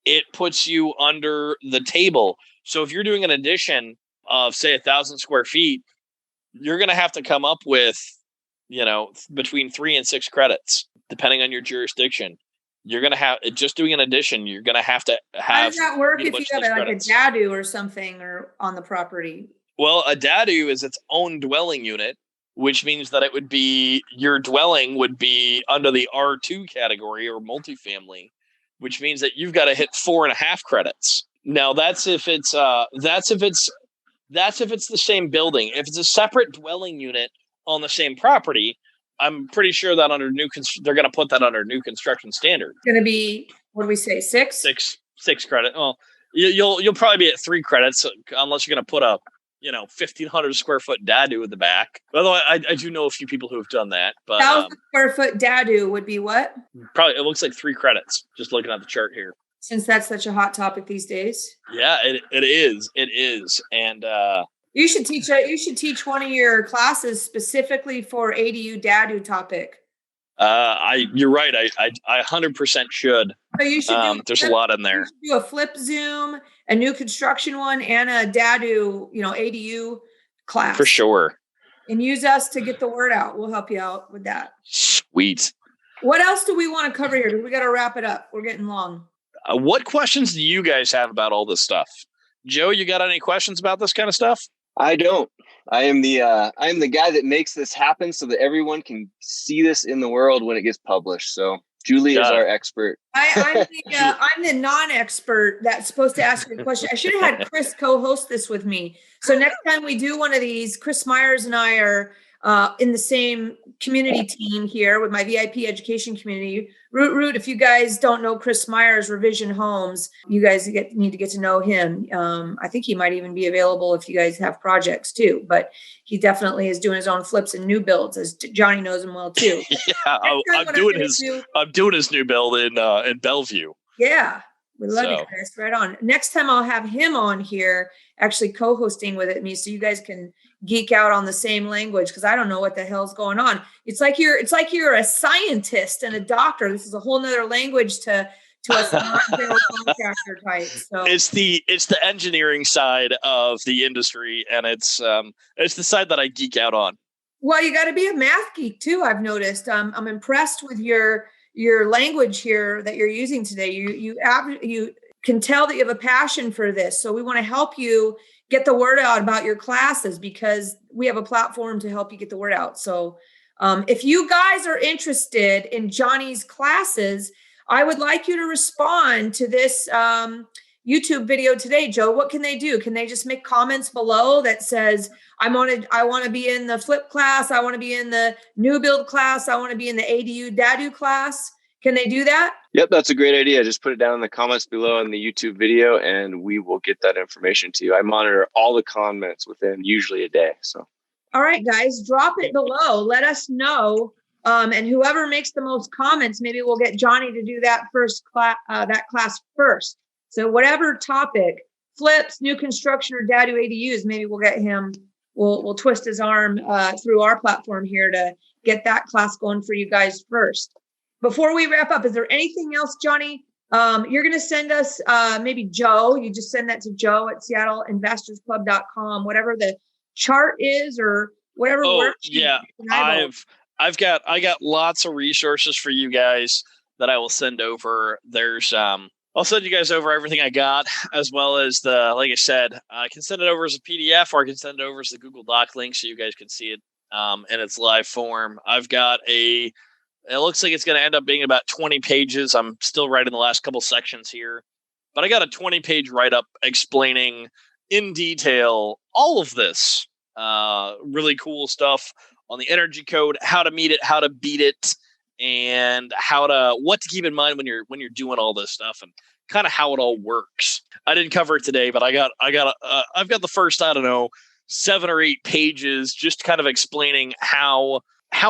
it puts you under the table. So if you're doing an addition of, say, 1,000 square feet, you're going to have to come up with, between 3 and 6 credits, depending on your jurisdiction. You're going to have, just doing an addition, you're going to have. How does that work if you have like a dadu or something or on the property? Well, a dadu is its own dwelling unit, which means that it would be, your dwelling would be under the R2 category or multifamily, which means that you've got to hit 4.5 credits. Now that's if it's the same building. If it's a separate dwelling unit on the same property, I'm pretty sure that under they're going to put that under new construction standard. It's going to be, what do we say, 6? 6 credit. Well, you'll probably be at 3 credits unless you're going to put a 1,500 square foot dadu in the back. Although I do know a few people who have done that. But 1,000 square foot dadu would be what? Probably, it looks like 3 credits. Just looking at the chart here. Since that's such a hot topic these days. Yeah, it is, and you should teach one of your classes specifically for ADU dadu topic. You're right. I 100% should. So you should there's a lot in there. You should do a flip Zoom, a new construction one, and a dadu, ADU class. For sure. And use us to get the word out. We'll help you out with that. Sweet. What else do we want to cover here? We got to wrap it up. We're getting long. What questions do you guys have about all this stuff? Joe, you got any questions about this kind of stuff? I don't. I am the guy that makes this happen so that everyone can see this in the world when it gets published. So Julie is our expert. I'm the non-expert that's supposed to ask you a question. I should have had Chris co-host this with me. So next time we do one of these, Chris Myers and I are in the same community team here with my VIP education community. Root, if you guys don't know Chris Myers, Revision Homes, you guys need to get to know him. I think he might even be available if you guys have projects too, but he definitely is doing his own flips and new builds, as Johnny knows him well too. Yeah, I'm doing his new build in Bellevue. Yeah. We love you, Chris. Right on. Next time I'll have him on here, actually co-hosting with me, so you guys can geek out on the same language, because I don't know what the hell's going on. It's like you're a scientist and a doctor. This is a whole nother language to us non-general contractor types. So it's the engineering side of the industry, and it's the side that I geek out on. Well, you got to be a math geek too. I've noticed. I'm impressed with your language here that you're using today. You can tell that you have a passion for this. So we want to help you get the word out about your classes, because we have a platform to help you get the word out. So if you guys are interested in Johnny's classes, I would like you to respond to this YouTube video today. Joe, what can they do? Can they just make comments below that says, I want to be in the flip class, I want to be in the new build class, I want to be in the ADU dadu class? Can they do that? Yep, that's a great idea. Just put it down in the comments below in the YouTube video, and we will get that information to you. I monitor all the comments within usually a day. So, all right, guys, drop it below. Let us know. And whoever makes the most comments, maybe we'll get Johnny to do that class first. So whatever topic, flips, new construction, or dadu ADUs, maybe we'll get him. We'll twist his arm through our platform here to get that class going for you guys first. Before we wrap up, is there anything else, Johnny? You're going to send us maybe Joe. You just send that to Joe at SeattleInvestorsClub.com, whatever the chart is or whatever works. Yeah, I got lots of resources for you guys that I will send over. I'll send you guys over everything I got, as well as like I said, I can send it over as a PDF, or I can send it over as the Google Doc link so you guys can see it in its live form. I've got it looks like it's going to end up being about 20 pages. I'm still writing the last couple sections here, but I got a 20-page write-up explaining in detail all of this really cool stuff on the energy code, how to meet it, how to beat it, and what to keep in mind when you're doing all this stuff, and kind of how it all works. I didn't cover it today, but I've got the first, I don't know, 7 or 8 pages just kind of explaining how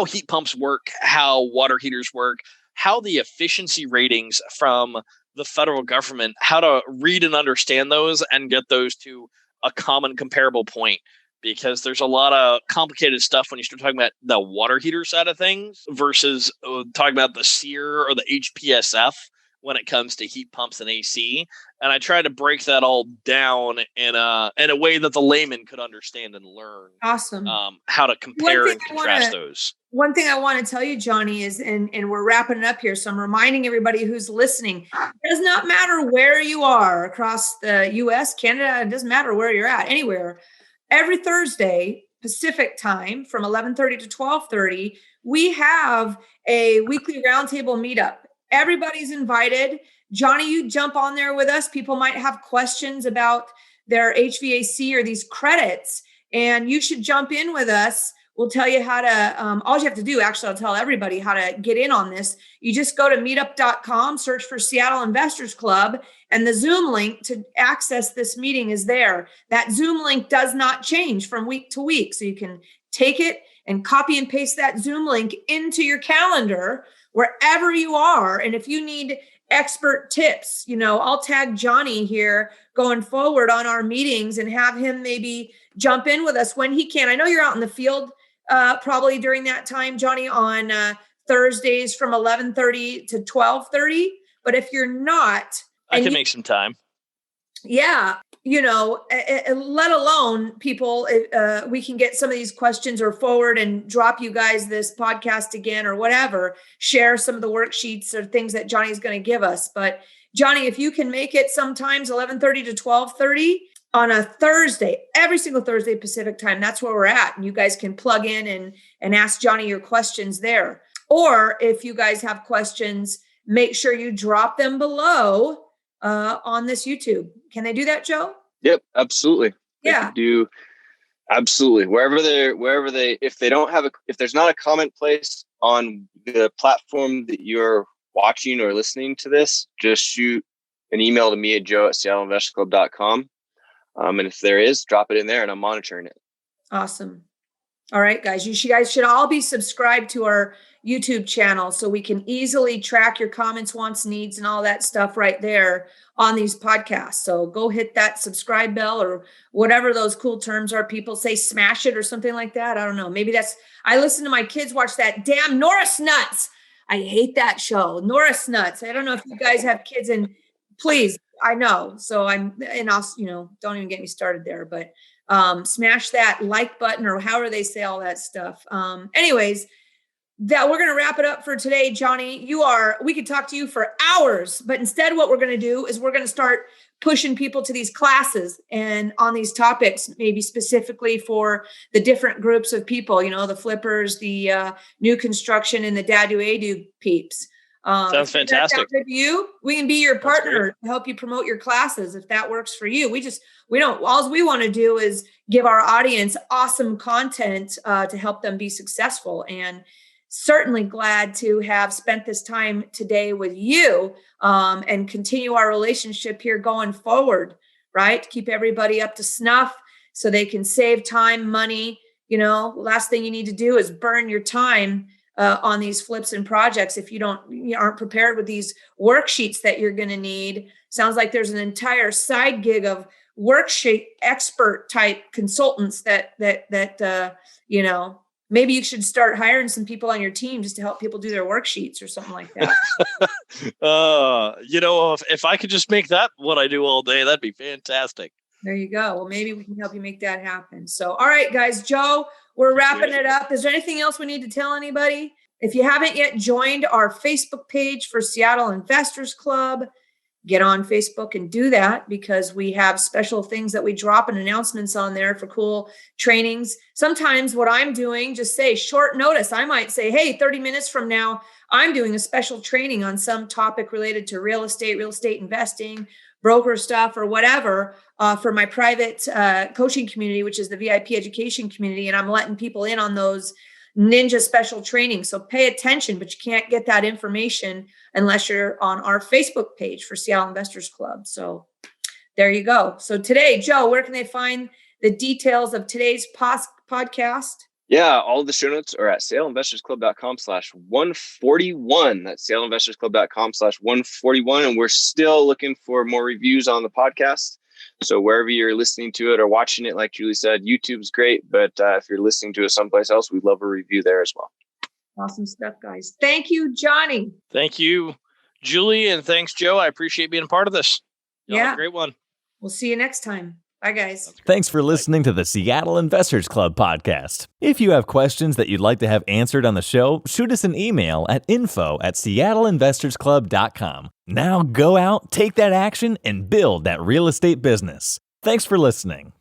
heat pumps work, how water heaters work, how the efficiency ratings from the federal government, how to read and understand those and get those to a common comparable point. Because there's a lot of complicated stuff when you start talking about the water heater side of things versus talking about the SEER or the HPSF when it comes to heat pumps and AC. And I try to break that all down in a way that the layman could understand and learn. Awesome. How to compare and contrast those. One thing I want to tell you, Jonny, is, and we're wrapping it up here, so I'm reminding everybody who's listening, it does not matter where you are across the U.S., Canada, it doesn't matter where you're at, anywhere. Every Thursday, Pacific time, from 11:30 to 12:30, we have a weekly roundtable meetup. Everybody's invited. Jonny, you jump on there with us. People might have questions about their HVAC or these credits, and you should jump in with us. We'll tell you how to, all you have to do, actually, I'll tell everybody how to get in on this. You just go to meetup.com, search for Seattle Investors Club, and the Zoom link to access this meeting is there. That Zoom link does not change from week to week. So you can take it and copy and paste that Zoom link into your calendar wherever you are. And if you need expert tips, I'll tag Jonny here going forward on our meetings and have him maybe jump in with us when he can. I know you're out in the field probably during that time, Jonny, on Thursdays from 11:30 to 12:30. But if you're not, I can make some time. Yeah. Let alone people, we can get some of these questions or forward and drop you guys this podcast again or whatever, share some of the worksheets or things that Jonny's going to give us. But Jonny, if you can make it sometimes 11:30 to 12:30 on a Thursday, every single Thursday Pacific time, that's where we're at. And you guys can plug in and ask Jonny your questions there. Or if you guys have questions, make sure you drop them below on this YouTube. Can they do that, Joe? Yep, absolutely. Yeah. Do absolutely. Wherever they, if there's not a comment place on the platform that you're watching or listening to this, just shoot an email to me at joe@seattleinvestorsclub.com. And if there is, drop it in there and I'm monitoring it. Awesome. All right, guys, you guys should all be subscribed to our YouTube channel so we can easily track your comments, wants, needs, and all that stuff right there on these podcasts. So go hit that subscribe bell or whatever those cool terms are. People say smash it or something like that. I don't know. Maybe I listen to my kids watch that damn Norris Nuts. I hate that show, Norris Nuts. I don't know if you guys have kids, and please, I know. So don't even get me started there, but smash that like button or however they say all that stuff. Anyways, that we're going to wrap it up for today, Jonny. We could talk to you for hours, but instead what we're going to do is we're going to start pushing people to these classes and on these topics, maybe specifically for the different groups of people, the flippers, the new construction, and the dadu peeps. Sounds fantastic. We can be your partner to help you promote your classes if that works for you. All we want to do is give our audience awesome content to help them be successful. And certainly glad to have spent this time today with you and continue our relationship here going forward, right? Keep everybody up to snuff so they can save time, money. Last thing you need to do is burn your time on these flips and projects if you aren't prepared with these worksheets that you're going to need. Sounds like there's an entire side gig of worksheet expert type consultants that maybe you should start hiring some people on your team just to help people do their worksheets or something like that. If I could just make that what I do all day, that'd be fantastic. There you go. Well, maybe we can help you make that happen. So, all right, guys, Joe, we're wrapping it up. Is there anything else we need to tell anybody? If you haven't yet joined our Facebook page for Seattle Investors Club, get on Facebook and do that, because we have special things that we drop and announcements on there for cool trainings. Sometimes what I'm doing, just say short notice. I might say, hey, 30 minutes from now, I'm doing a special training on some topic related to real estate investing, broker stuff, or whatever, for my private coaching community, which is the VIP education community. And I'm letting people in on those ninja special training. So pay attention, but you can't get that information unless you're on our Facebook page for Seattle Investors Club. So there you go. So today, Joe, where can they find the details of today's podcast? Yeah, all of the show notes are at saleinvestorsclub.com/141. That's saleinvestorsclub.com/141. And we're still looking for more reviews on the podcast. So wherever you're listening to it or watching it, like Julie said, YouTube's great. But if you're listening to it someplace else, we'd love a review there as well. Awesome stuff, guys. Thank you, Johnny. Thank you, Julie. And thanks, Joe. I appreciate being a part of this. Y'all have a great one. We'll see you next time. Bye, guys. Thanks for listening to the Seattle Investors Club podcast. If you have questions that you'd like to have answered on the show, shoot us an email at info@seattleinvestorsclub.com. Now go out, take that action, and build that real estate business. Thanks for listening.